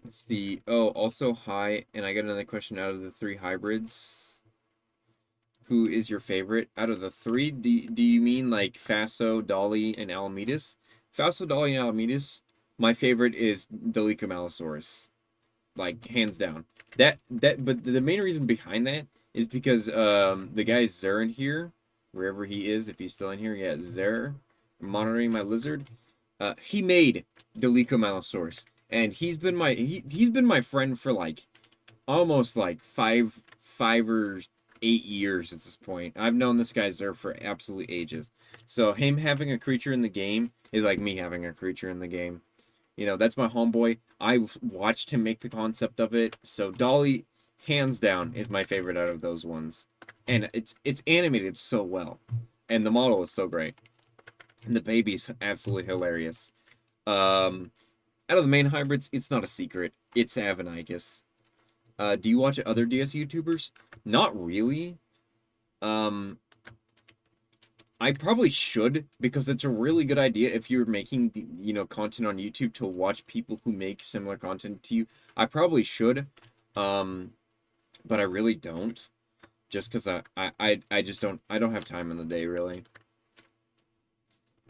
Let's see. Oh, also hi, and I got another question out of the 3 hybrids. Who is your favorite? Out of the 3, do you mean like Faso, Dolly, and Alamedas? Faso, Dolly, and Alamedas, my favorite is Dolichomalosaurus. Like, hands down. But the main reason behind that is because the guy Zer in here, wherever he is, if he's still in here, yeah, Zer, monitoring my lizard, he made Dolichomalosaurus. And he's been my friend for like almost like five or 8 years at this point. I've known this guy Zer for absolute ages. So him having a creature in the game is like me having a creature in the game. You know, that's my homeboy. I watched him make the concept of it. So Dolly, hands down, is my favorite out of those ones. And it's animated so well. And the model is so great. And the baby's absolutely hilarious. Out of the main hybrids, it's not a secret. It's Avanicus. Do you watch other DS YouTubers? Not really. I probably should, because it's a really good idea if you're making, content on YouTube to watch people who make similar content to you. I probably should, but I really don't, just because I just don't have time in the day, really.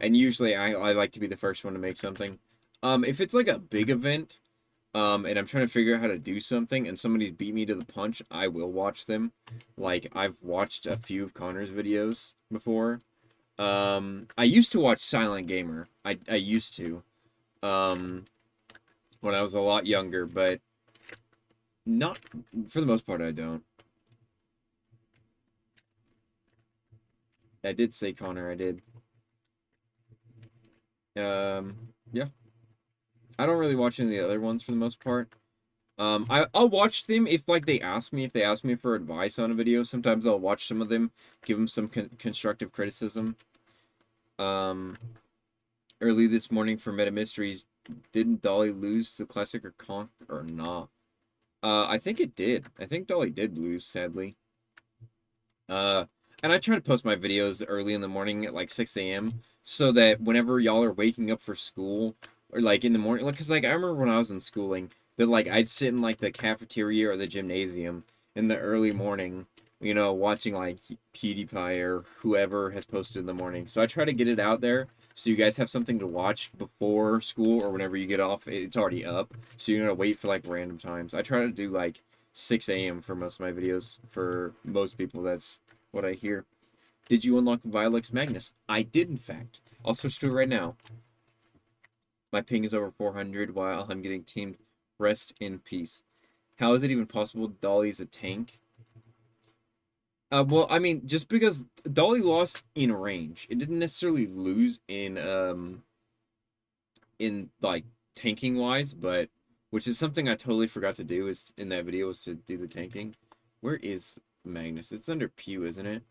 And usually I like to be the first one to make something. If it's like a big event, and I'm trying to figure out how to do something, and somebody's beat me to the punch, I will watch them. Like, I've watched a few of Connor's videos before. I used to watch Silent Gamer. I used to. Um, when I was a lot younger, but not for the most part. I don't. I did say Connor. I did. Yeah. I don't really watch any of the other ones for the most part. I'll watch them if like they ask me. If they ask me for advice on a video, sometimes I'll watch some of them, give them some constructive criticism. Um, Early this morning for Meta Mysteries, didn't Dolly lose to the Classic or Conk or not? I think it did. I think Dolly did lose, sadly. Uh, and I try to post my videos early in the morning at like 6 a.m. so that whenever y'all are waking up for school or like in the morning, like, cause like I remember when I was in schooling that like I'd sit in like the cafeteria or the gymnasium in the early morning, you know, watching like PewDiePie or whoever has posted in the morning. So I try to get it out there so you guys have something to watch before school or whenever you get off. It's already up, so you're gonna wait for like random times. I try to do like 6 a.m. for most of my videos. For most people, that's what I hear. Did you unlock Violux Magnus? I did, in fact. I'll switch to it right now. My ping is over 400 while I'm getting teamed. Rest in peace. How is it even possible Dolly's a tank? Well, I mean, just because Dolly lost in range, it didn't necessarily lose in like tanking wise, but which is something I totally forgot to do is in that video was to do the tanking. Where is Magnus? It's under Pew, isn't it?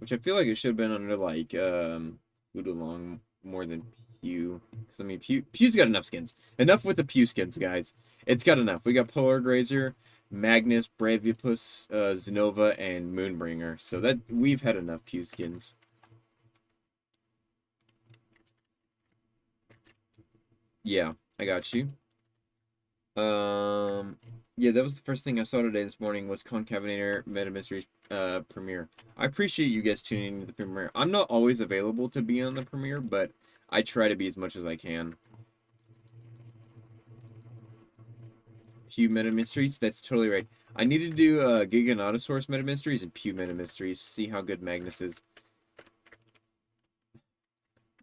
Which I feel like it should have been under like Udalong more than Pew. Because I mean Pew's got enough skins. Enough with the Pew skins, guys. It's got enough. We got Polar Grazer, Magnus, Bravipus, Zenova, and Moonbringer. So that we've had enough Pew skins. Yeah, I got you. Yeah, that was the first thing I saw today this morning was Concavenator Meta Mysteries premiere. I appreciate you guys tuning into the premiere. I'm not always available to be on the premiere, but I try to be as much as I can. Pew Meta Mysteries, that's totally right. I need to do Giganotosaurus Meta Mysteries and Pew Meta Mysteries, see how good Magnus is.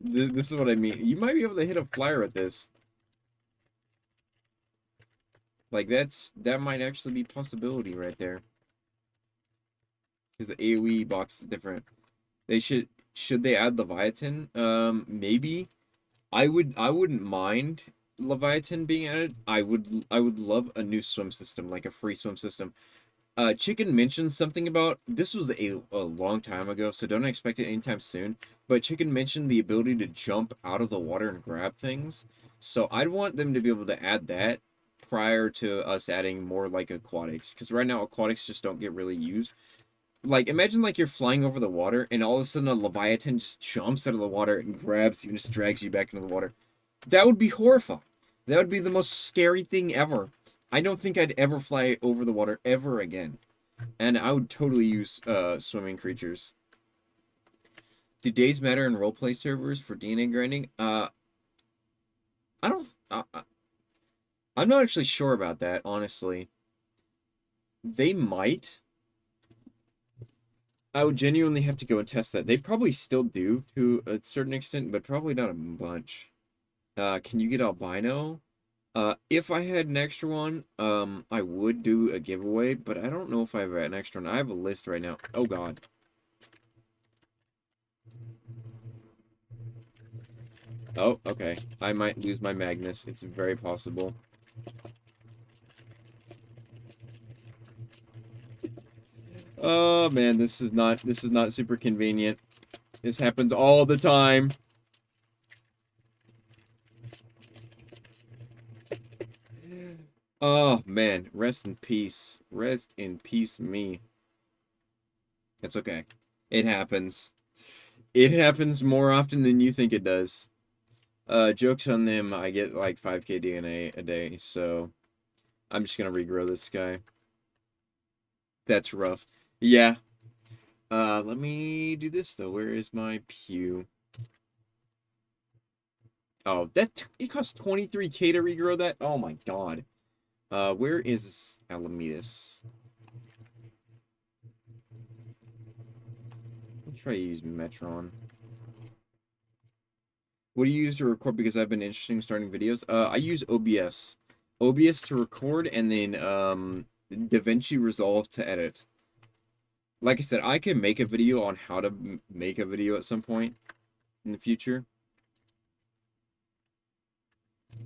This is what I mean. You might be able to hit a flyer at this. Like that might actually be a possibility right there. Because the AoE box is different. They should they add Leviathan? Maybe. I wouldn't mind Leviathan being added. I would love a new swim system, like a free swim system. Chicken mentioned something about this was a long time ago, so don't expect it anytime soon. But Chicken mentioned the ability to jump out of the water and grab things. So I'd want them to be able to add that prior to us adding more like aquatics, because right now aquatics just don't get really used. Like imagine like you're flying over the water and all of a sudden a Leviathan just jumps out of the water and grabs you and just drags you back into the water. That would be horrifying. That would be the most scary thing ever. I don't think I'd ever fly over the water ever again. And I would totally use swimming creatures. Do days matter in roleplay servers for DNA grinding? I don't. I'm not actually sure about that, honestly. They might. I would genuinely have to go and test that. They probably still do to a certain extent, but probably not a bunch. Can you get albino? If I had an extra one, I would do a giveaway, but I don't know if I have an extra one. I have a list right now. Oh god. Oh, okay. I might lose my Magnus. It's very possible. Oh man, this is not super convenient. This happens all the time. Oh man, rest in peace. Rest in peace me. It's okay. It happens. It happens more often than you think it does. Jokes on them, I get like 5k DNA a day, so I'm just gonna regrow this guy. That's rough. Yeah. Let me do this though. Where is my pew? Oh, it costs 23k to regrow that? Oh my god. Where is Alamedas? try to use Metron. What do you use to record? Because I've been interested in starting videos. I use OBS. OBS to record, and then DaVinci Resolve to edit. Like I said, I can make a video on how to make a video at some point in the future.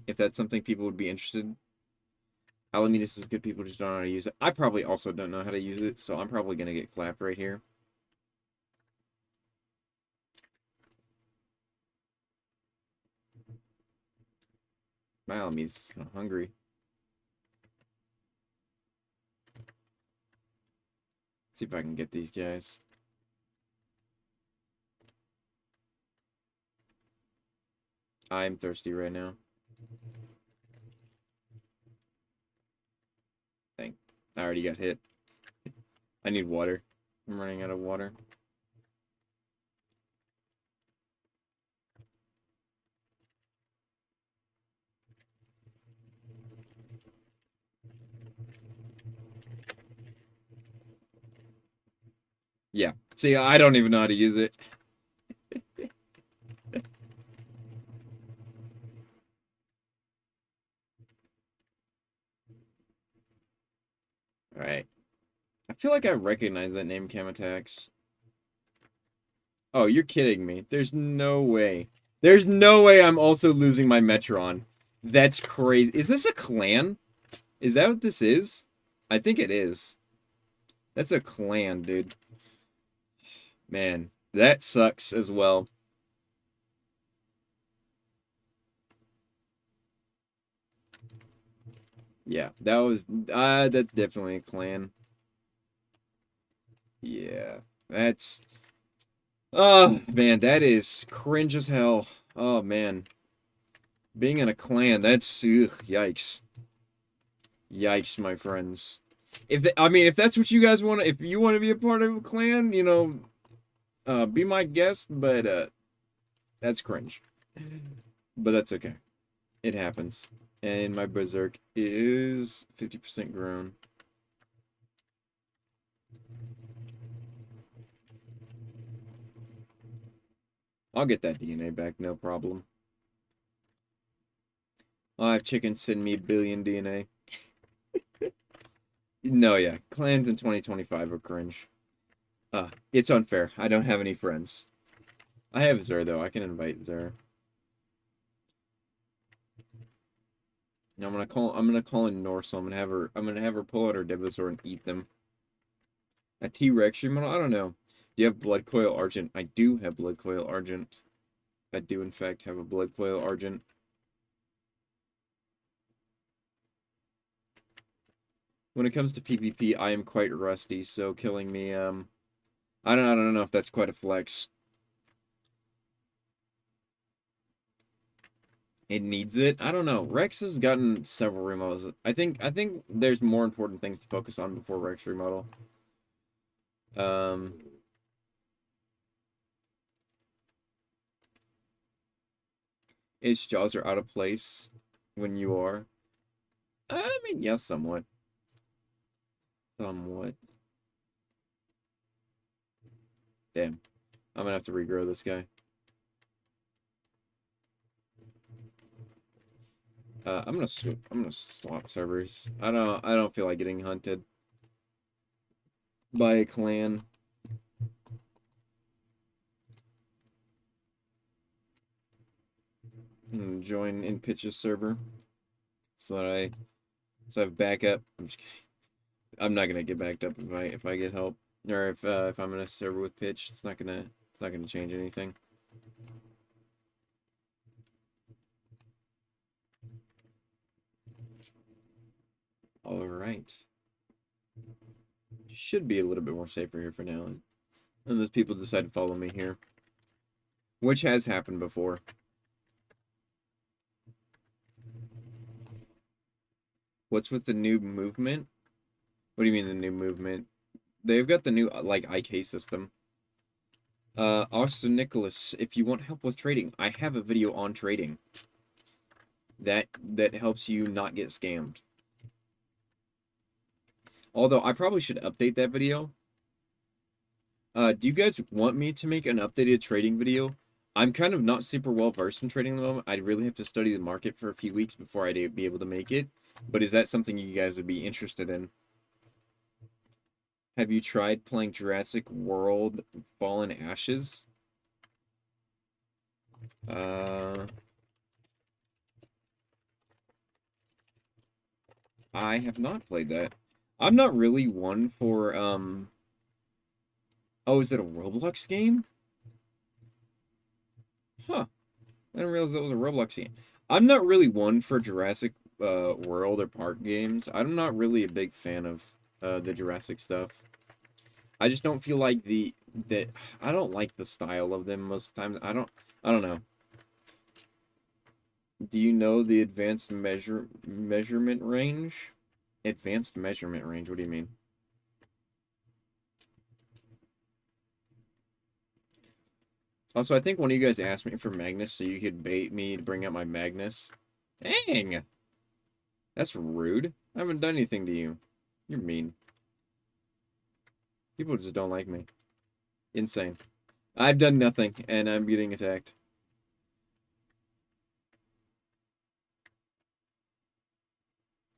If that's something people would be interested. Alamitas is good, people just don't know how to use it. I probably also don't know how to use it, so I'm probably going to get clapped right here. My Alamitas is kind of hungry. Let's see if I can get these guys. I'm thirsty right now. Dang. I already got hit. I need water. I'm running out of water. Yeah. See, I don't even know how to use it. Alright. I feel like I recognize that name, Cam Attacks. Oh, you're kidding me. There's no way. There's no way I'm also losing my Metron. That's crazy. Is this a clan? Is that what this is? I think it is. That's a clan, dude. Man, that sucks as well. Yeah, that was that's definitely a clan. Yeah, that's oh man, that is cringe as hell. Oh man. Being in a clan, that's ugh, yikes. Yikes, my friends. I mean, if that's what you guys want to, if you want to be a part of a clan, you know, be my guest, but that's cringe. But that's okay. It happens. And my Berserk is 50% grown. I'll get that DNA back, no problem. I'll have chickens send me 1 billion DNA. No, yeah. Clans in 2025 are cringe. It's unfair. I don't have any friends. I have Zer, though. I can invite Zer. Now I'm gonna call in Norse, so I'm gonna have her pull out her Devasaur and eat them. A T-Rex model? I don't know. Do you have Blood Coil Argent? I do have Blood Coil Argent. I do in fact have a Blood Coil Argent. When it comes to PvP, I am quite rusty, so killing me, I don't know if that's quite a flex. It needs it? I don't know. Rex has gotten several remodels. I think there's more important things to focus on before Rex remodel. Its jaws are out of place when you are. I mean, yes, somewhat. Somewhat. Damn. I'm gonna have to regrow this guy. I'm gonna swap servers. I don't feel like getting hunted by a clan. Join in Pitch's server so that I have backup. I'm just kidding. I'm not gonna get backed up if I get help, or if I'm in a server with Pitch. It's not gonna change anything. All right. Should be a little bit more safer here for now, unless people decide to follow me here, which has happened before. What's with the new movement? What do you mean the new movement? They've got the new, like, IK system. Austin Nicholas, if you want help with trading, I have a video on trading. That helps you not get scammed. Although, I probably should update that video. Do you guys want me to make an updated trading video? I'm kind of not super well versed in trading at the moment. I'd really have to study the market for a few weeks before I'd be able to make it. But is that something you guys would be interested in? Have you tried playing Jurassic World Fallen Ashes? Uh, I have not played that. I'm not really one for, oh, is it a Roblox game? Huh. I didn't realize that was a Roblox game. I'm not really one for Jurassic World or Park games. I'm not really a big fan of the Jurassic stuff. I just don't feel like that I don't like the style of them most of the time. I don't know. Do you know the advanced measurement range? Advanced measurement range, what do you mean? Also, I think one of you guys asked me for Magnus so you could bait me to bring out my Magnus. Dang! That's rude. I haven't done anything to you. You're mean. People just don't like me. Insane. I've done nothing, and I'm getting attacked.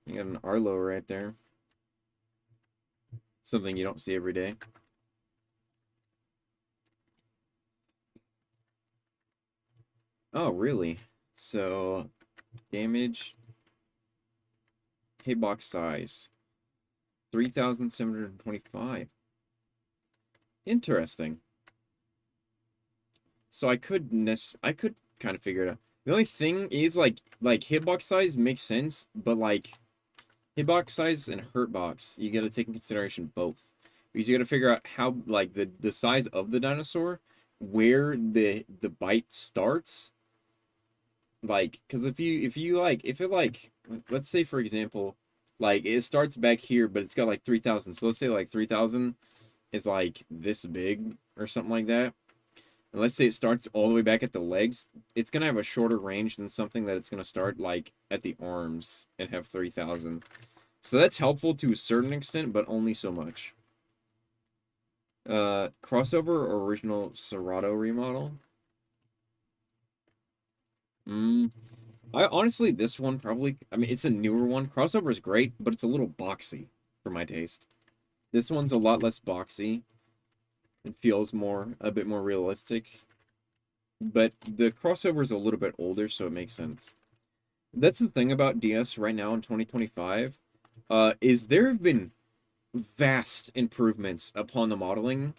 You got an Arlo right there. Something you don't see every day. Oh, really? So, damage, hitbox size, 3,725. Interesting. So I could kind of figure it out. The only thing is like hitbox size makes sense, but like hitbox size and hurtbox, you got to take in consideration both. Because you got to figure out how like the size of the dinosaur, where the bite starts. Like, because if it like let's say for example, like it starts back here, but it's got like 3,000. So let's say like 3,000 is like this big or something like that. And let's say it starts all the way back at the legs, it's gonna have a shorter range than something that it's gonna start like at the arms and have 3,000. So that's helpful to a certain extent, but only so much. Crossover or original Serato remodel? Mm, I honestly, this one probably, I mean, it's a newer one. Crossover is great, but it's a little boxy for my taste. This one's a lot less boxy. It feels a bit more realistic. But the crossover is a little bit older, so it makes sense. That's the thing about DS right now in 2025, is there have been vast improvements upon the modeling,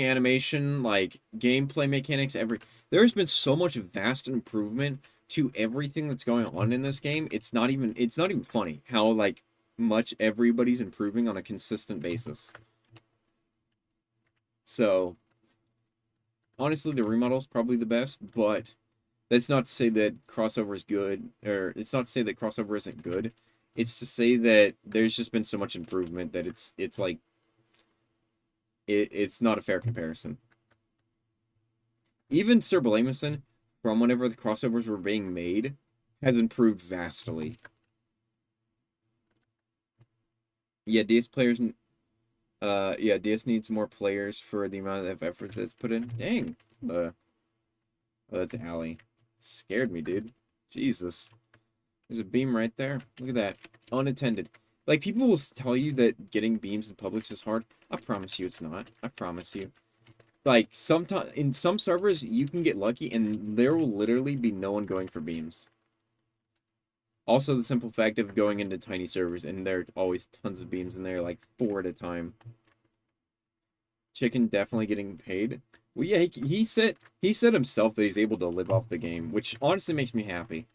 animation, like gameplay mechanics, there's been so much vast improvement to everything that's going on in this game. It's not even funny how like much everybody's improving on a consistent basis. So honestly, the remodel's probably the best, but that's not to say that crossover is good, or it's not to say that crossover isn't good. It's to say that there's just been so much improvement that it's like it's not a fair comparison. Even Sir Blamison, from whenever the crossovers were being made, has improved vastly. Yeah, DS needs more players for the amount of effort that's put in. Dang. Oh, that's Allie. Scared me, dude. Jesus. There's a beam right there. Look at that. Unattended. Like, people will tell you that getting beams in Publix is hard. I promise you it's not. I promise you. Like, sometimes in some servers, you can get lucky, and there will literally be no one going for beams. Also, the simple fact of going into tiny servers, and there are always tons of beams in there, like 4 at a time. Chicken definitely getting paid. Well, yeah, he said himself that he's able to live off the game, which honestly makes me happy.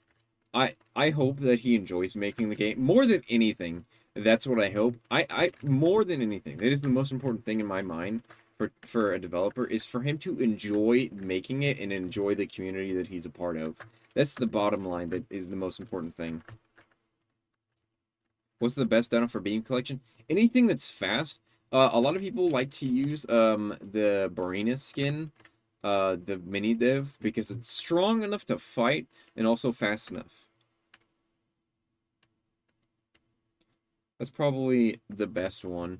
I hope that he enjoys making the game more than anything. That's what I hope. I more than anything, that is the most important thing in my mind for a developer is for him to enjoy making it and enjoy the community that he's a part of. That's the bottom line. That is the most important thing. What's the best dino for beam collection? Anything that's fast. A lot of people like to use the Barinus skin, the mini div, because it's strong enough to fight and also fast enough. That's probably the best one.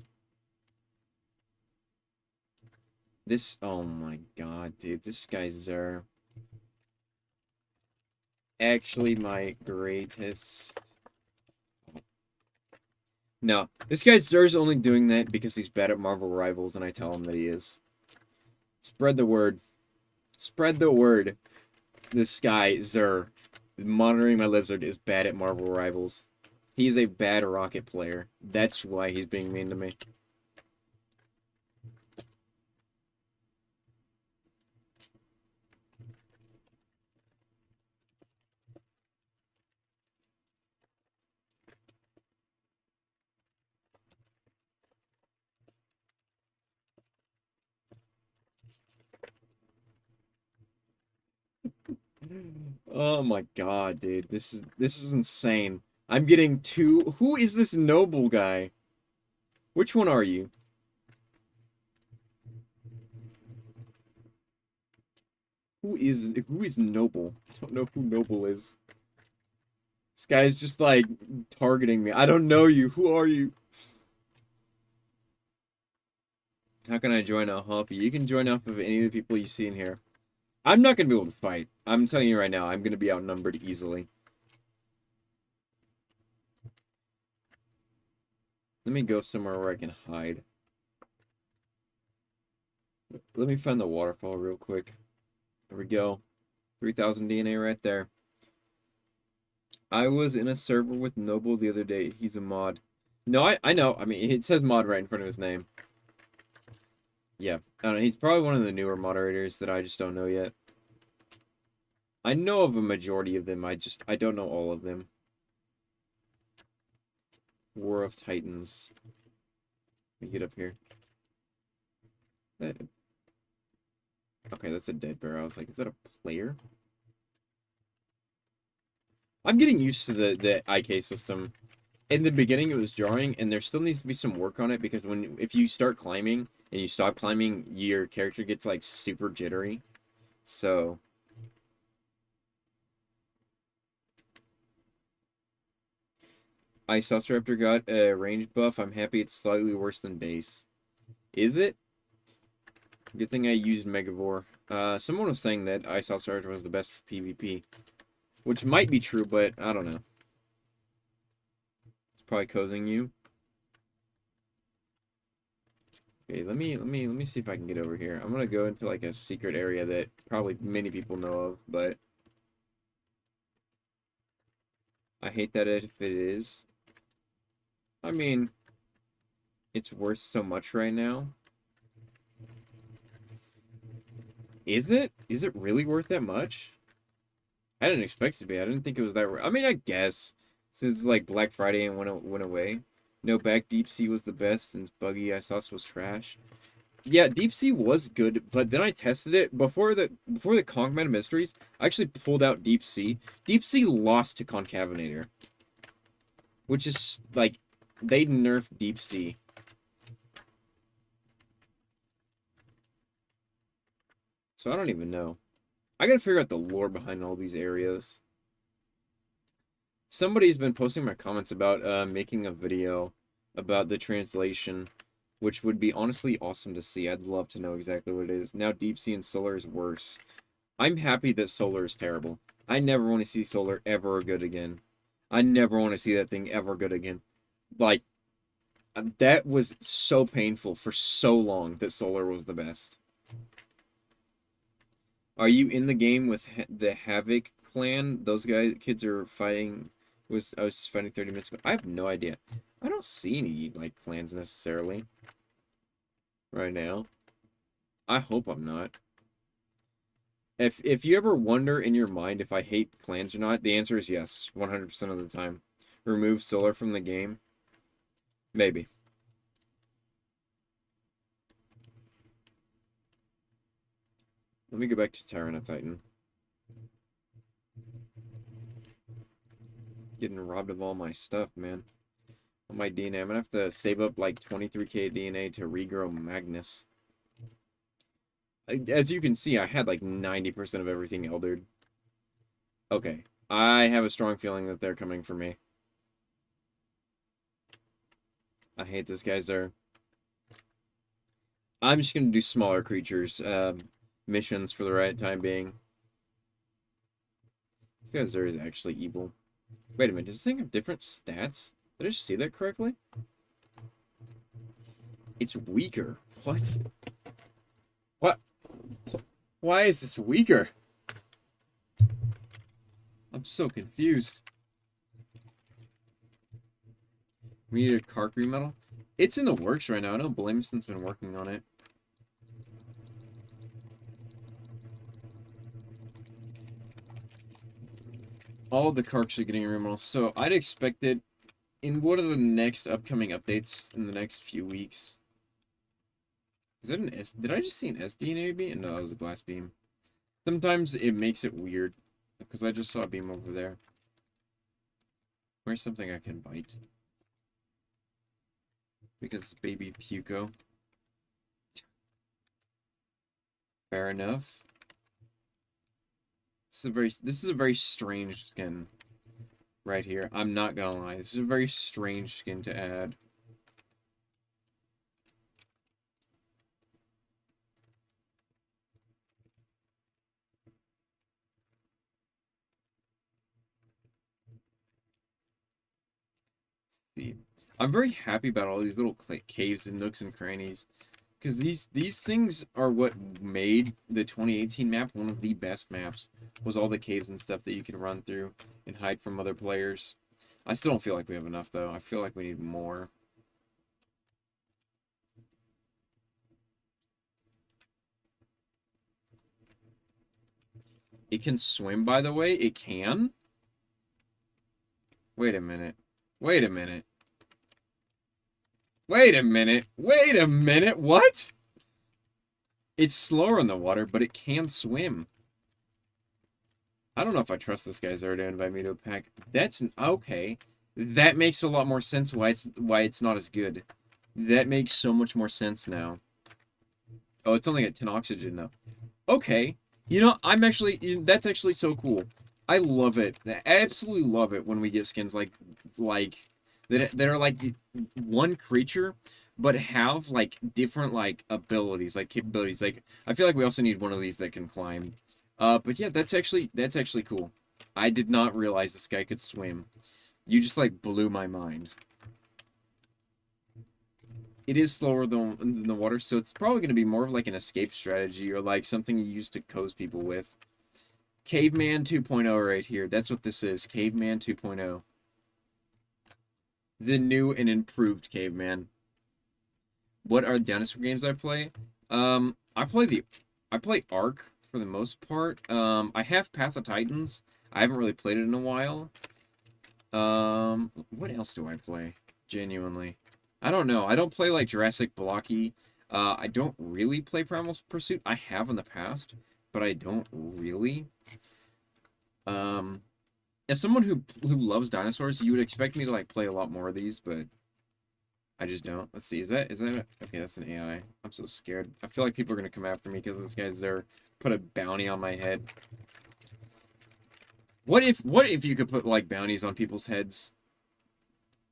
This, oh my god, dude. This guy's actually my greatest. No, this guy Zer's only doing that because he's bad at Marvel Rivals, and I tell him that he is. Spread the word. Spread the word. This guy, Zer, monitoring my lizard, is bad at Marvel Rivals. He is a bad rocket player. That's why he's being mean to me. Oh my god, dude. This is insane. I'm getting two. Who is this noble guy? Which one are you? Who is noble? I don't know who noble is. This guy's just like targeting me. I don't know you. Who are you? How can I join off? You can join off of any of the people you see in here. I'm not gonna be able to fight. I'm telling you right now, I'm gonna be outnumbered easily. Let me go somewhere where I can hide. Let me find the waterfall real quick. There we go. 3,000 DNA right there. I was in a server with Noble the other day. He's a mod. No, I know. I mean, it says mod right in front of his name. Yeah. I don't know. He's probably one of the newer moderators that I just don't know yet. I know of a majority of them. I don't know all of them. War of Titans. Let me get up here. Okay, that's a dead bear. I was like, is that a player? I'm getting used to the IK system. In the beginning, it was jarring, and there still needs to be some work on it, because if you start climbing and you stop climbing, your character gets, like, super jittery. So... Raptor got a range buff. I'm happy it's slightly worse than base. Is it? Good thing I used Megavore. Someone was saying that Raptor was the best for PvP. Which might be true, but I don't know. It's probably cozying you. Okay, let me see if I can get over here. I'm gonna go into like a secret area that probably many people know of, but I hate that if it is. I mean, it's worth so much right now. Is it? Is it really worth that much? I didn't expect it to be. I didn't think it was that. I mean, I guess since it's like Black Friday and went away. No back Deep Sea was the best since Buggy I saw was trash. Yeah, Deep Sea was good, but then I tested it before the Concman Mysteries. I actually pulled out Deep Sea. Deep Sea lost to Concavenator, which is like they nerfed Deep Sea. So I don't even know. I gotta figure out the lore behind all these areas. Somebody's been posting my comments about making a video about the translation, which would be honestly awesome to see. I'd love to know exactly what it is. Now Deep Sea and Solar is worse. I'm happy that Solar is terrible. I never want to see Solar ever good again. I never want to see that thing ever good again. Like, that was so painful for so long that Solar was the best. Are you in the game with the Havoc clan? Those kids are fighting. I was just fighting 30 minutes ago. I have no idea. I don't see any like clans necessarily right now. I hope I'm not. If you ever wonder in your mind if I hate clans or not, the answer is yes, 100% of the time. Remove Solar from the game? Maybe. Let me go back to Tyrannotitan. Getting robbed of all my stuff, man. All my DNA. I'm gonna have to save up like 23k DNA to regrow Magnus. As you can see, I had like 90% of everything eldered. Okay. I have a strong feeling that they're coming for me. I hate this guy, Zer. I'm just gonna do smaller creatures, missions for the right time being. Because there is actually evil. Wait a minute, does this thing have different stats? Did I just see that correctly? It's weaker. What? What? Why is this weaker? I'm so confused. We need a Kark Remodel? It's in the works right now. I know Blameston's been working on it. All the Karks are getting remodeled, so I'd expect it in one of the next upcoming updates in the next few weeks. Is that an S? Did I just see an SD maybe? No, that was a glass beam. Sometimes it makes it weird because I just saw a beam over there. Where's something I can bite? Because baby Puko. Fair enough. This is a very strange skin right here. I'm not gonna lie. This is a very strange skin to add. Let's see. I'm very happy about all these little caves and nooks and crannies. Because these things are what made the 2018 map one of the best maps. Was all the caves and stuff that you could run through and hide from other players. I still don't feel like we have enough, though. I feel like we need more. It can swim, by the way. It can? Wait a minute. Wait a minute. Wait a minute. Wait a minute. What? It's slower in the water, but it can swim. I don't know if I trust this guy's Zero to invite me to a pack. That's okay. That makes a lot more sense why it's not as good. That makes so much more sense now. Oh, it's only at 10 oxygen now. Okay. You know, that's actually so cool. I love it. I absolutely love it when we get skins like that are like one creature but have like different like abilities, like capabilities. Like I feel like we also need one of these that can climb. But yeah, that's actually cool. I did not realize this guy could swim. You just like blew my mind. It is slower than the water, so it's probably going to be more of like an escape strategy or like something you use to cozy people with. Caveman 2.0 right here. That's what this is. Caveman 2.0. The new and improved Caveman. What are dinosaur games I play? I play Ark for the most part. I have Path of Titans. I haven't really played it in a while. What else do I play? Genuinely. I don't know. I don't play like Jurassic Blocky. I don't really play Primal Pursuit. I have in the past, but I don't really. As someone who loves dinosaurs, you would expect me to like play a lot more of these, but I just don't. Let's see. Is that okay? That's an AI. I'm so scared. I feel like people are gonna come after me because this guy's there. Put a bounty on my head. What if you could put like bounties on people's heads?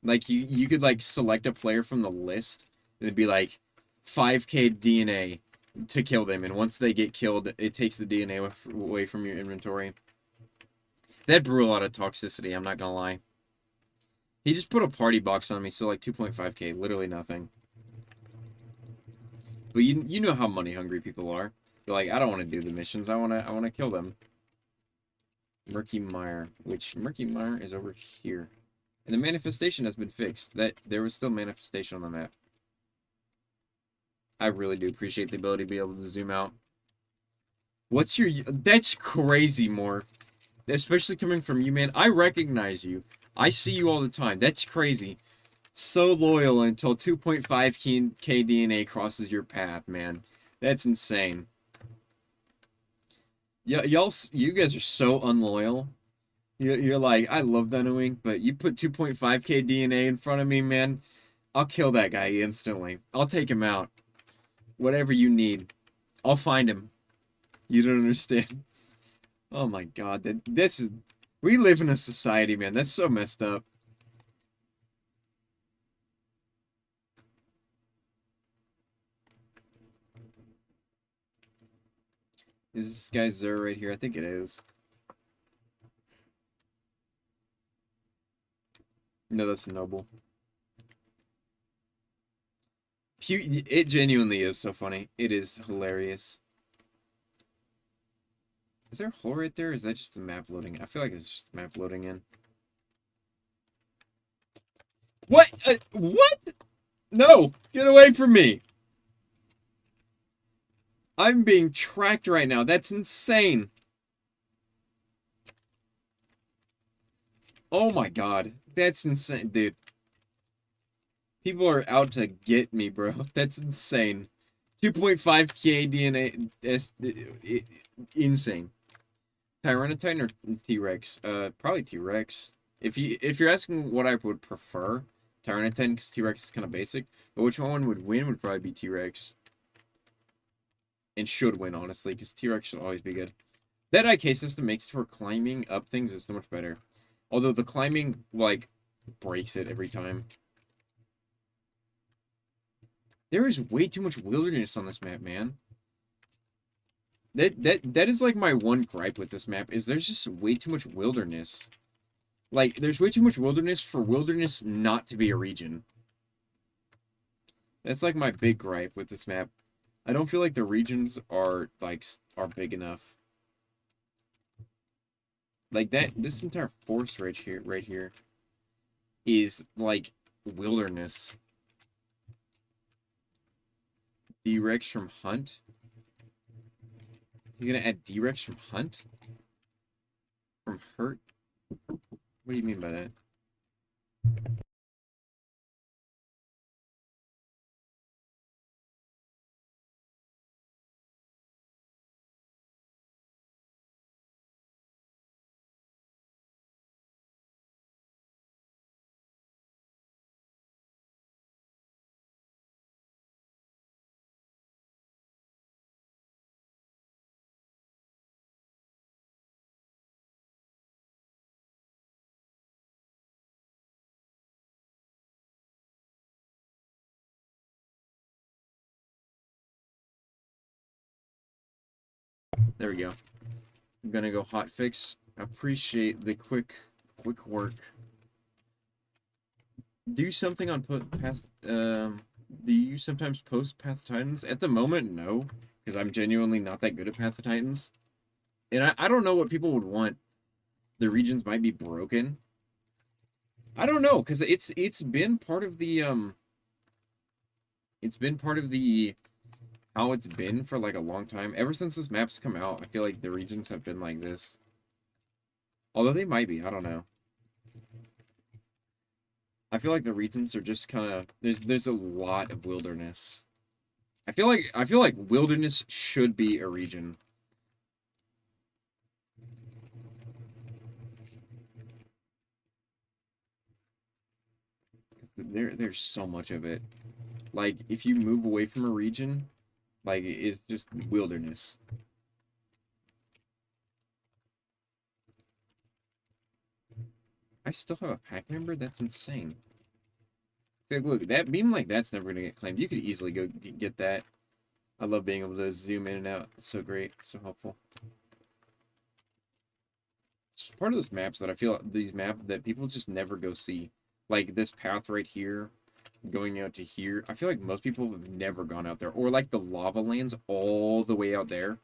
Like you could like select a player from the list and it'd be like 5k DNA to kill them, and once they get killed, it takes the DNA away from your inventory. That brew a lot of toxicity, I'm not gonna lie. He just put a party box on me, so like 2.5k, literally nothing. But you know how money hungry people are. They're like, I don't want to do the missions. I wanna kill them. Murky Mire, which Murky Mire is over here. And the manifestation has been fixed. That there was still manifestation on the map. I really do appreciate the ability to be able to zoom out. What's your... That's crazy, Morph. Especially coming from you, man. I recognize you. I see you all the time. That's crazy. So loyal until 2.5k DNA crosses your path, man. That's insane. Yeah, you guys are so unloyal. You're like, I love Dunawing, but you put 2.5k DNA in front of me, man. I'll kill that guy instantly. I'll take him out. Whatever you need. I'll find him. You don't understand. Oh my god, this is... We live in a society, man. That's so messed up. Is this guy Zer right here? I think it is. No, that's Noble. It genuinely is so funny. It is hilarious. Is there a hole right there? Or is that just the map loading? I feel like it's just the map loading in. What? What? No! Get away from me! I'm being tracked right now. That's insane. Oh my god. That's insane, dude. People are out to get me, bro. That's insane. 2.5k DNA. That's insane. Tyrannotitan or T-Rex? Probably T-Rex. If you're asking what I would prefer, Tyrannotitan because T-Rex is kind of basic. But which one would win would probably be T-Rex. And should win, honestly, because T-Rex should always be good. That IK system makes it for climbing up things is so much better. Although the climbing, like, breaks it every time. There is way too much wilderness on this map, man. That is like my one gripe with this map, is there's just way too much wilderness. Like, there's way too much wilderness for wilderness not to be a region. That's like my big gripe with this map. I don't feel like the regions are big enough. Like this entire forest right here is like wilderness. D-Rex from Hunt. He's gonna add D-Rex from Hunt? From Hurt? What do you mean by that? There we go. I'm gonna go hotfix. Appreciate the quick work. Do something on past do you sometimes post Path Titans? At the moment, no. Because I'm genuinely not that good at Path Titans. And I don't know what people would want. The regions might be broken. I don't know, because it's been part of the how it's been for like a long time. Ever since this map's come out, I feel like the regions have been like this. Although they might be, I don't know. I feel like the regions are just kind of there's a lot of wilderness. I feel like wilderness should be a region. There's so much of it. Like if you move away from a region, like it's just wilderness. I still have a pack member? That's insane. Like, look, that beam like that's never gonna get claimed. You could easily go get that. I love being able to zoom in and out. It's so great. It's so helpful. It's part of those maps that I feel these maps that people just never go see. Like this path right here, going out to here. I feel like most people have never gone out there. Or like the lava lands all the way out there.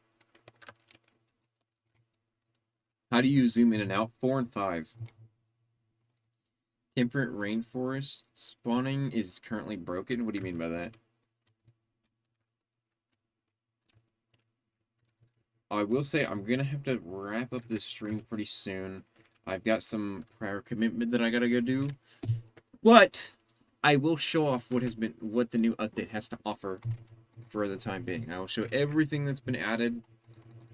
How do you zoom in and out? 4 and 5. Temperate rainforest spawning is currently broken. What do you mean by that? I will say I'm gonna have to wrap up this stream pretty soon. I've got some prior commitment that I gotta go do. But I will show off what the new update has to offer for the time being. I will show everything that's been added.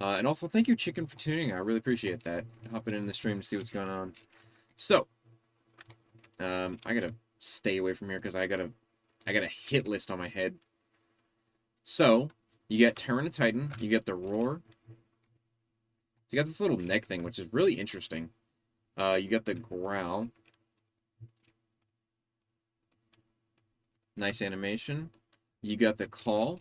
And also thank you, Chicken, for tuning in. I really appreciate that. Hopping in the stream to see what's going on. So I gotta stay away from here because I got a hit list on my head. So you got Tyrannotitan, you got the Roar. So you got this little neck thing, which is really interesting. You got the Growl. Nice animation. You got the Call.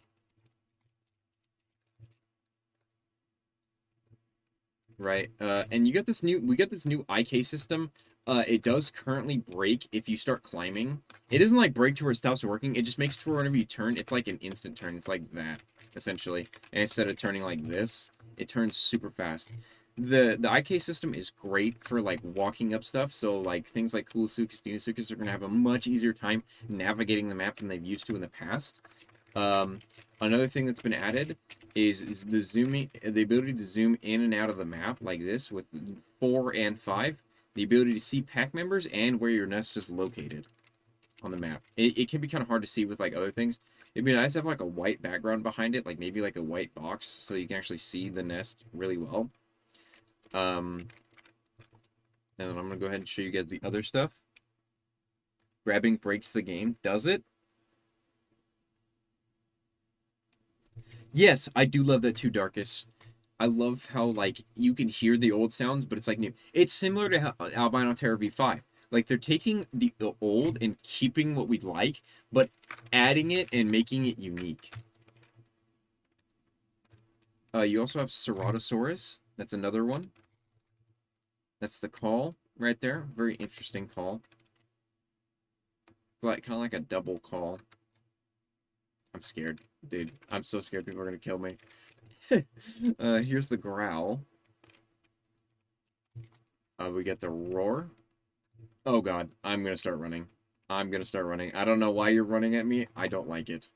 right? And you got this new we got this new IK system. It does currently break if you start climbing. It doesn't like break to where it stops working. It just makes it to where whenever you turn, it's like an instant turn. It's like that essentially. And instead of turning like this, it turns super fast. The IK system is great for like walking up stuff. So like things like Kurasukas, Dinosukas are gonna have a much easier time navigating the map than they've used to in the past. Um, Another thing that's been added is the zooming, the ability to zoom in and out of the map like this with 4 and 5. The ability to see pack members and where your nest is located on the map. It can be kind of hard to see with like other things. It'd be nice to have like a white background behind it, like maybe like a white box, so you can actually see the nest really well. And then I'm gonna go ahead and show you guys the other stuff. Grabbing breaks the game. Does it? Yes, I do love that too, Darkus. I love how like you can hear the old sounds, but it's like new. It's similar to Albino Terror V5. Like they're taking the old and keeping what we like, but adding it and making it unique. You also have Ceratosaurus. That's another one. That's the call right there. Very interesting call. It's like kind of like a double call. I'm scared, dude. I'm so scared people are gonna kill me. Here's the growl. We get the roar. Oh god, I'm gonna start running. I'm gonna start running. I don't know why you're running at me. I don't like it.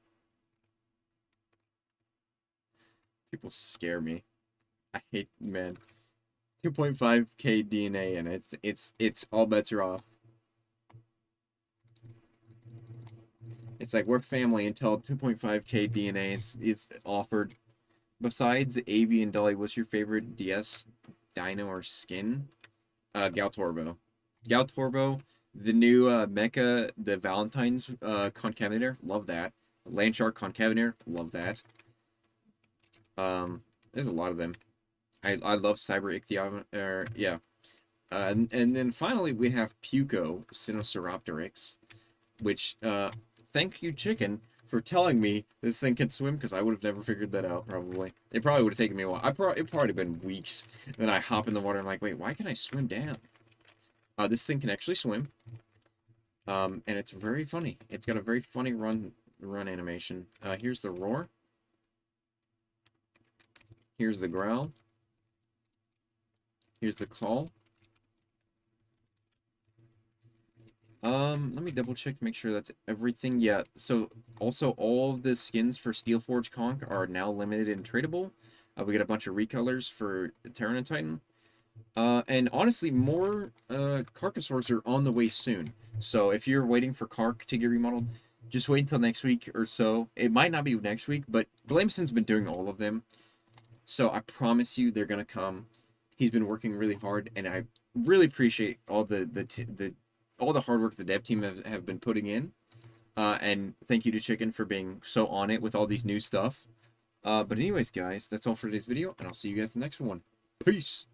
People scare me. I hate, man. 2.5k DNA and it's all bets are off. It's like we're family until 2.5k DNA is offered. Besides Avi and Dolly, what's your favorite DS dino or skin? Galtorbo. Galtorbo, the new mecha, the Valentine's concavenator, love that. Landshark concavenator, love that. There's a lot of them. I love Cyber Ichthyon, yeah. And then finally we have Puko Sinosauropteryx, which thank you, Chicken, for telling me this thing can swim, because I would have never figured that out, probably. It probably would have taken me a while. It probably been weeks. Then I hop in the water and I'm like, wait, why can I swim down? This thing can actually swim. And it's very funny. It's got a very funny run animation. Here's the roar. Here's the growl. Here's the call. Let me double check to make sure that's everything. Yeah, so also all of the skins for Steelforge Conch are now limited and tradable. We get a bunch of recolors for Tyran Titan. And honestly, more Carcasaurs are on the way soon. So if you're waiting for Carc to get remodeled, just wait until next week or so. It might not be next week, but Blameson's been doing all of them. So I promise you they're gonna come. He's been working really hard, and I really appreciate all all the hard work the dev team have been putting in. And thank you to Chicken for being so on it with all these new stuff. But anyways, guys, that's all for today's video, and I'll see you guys in the next one. Peace!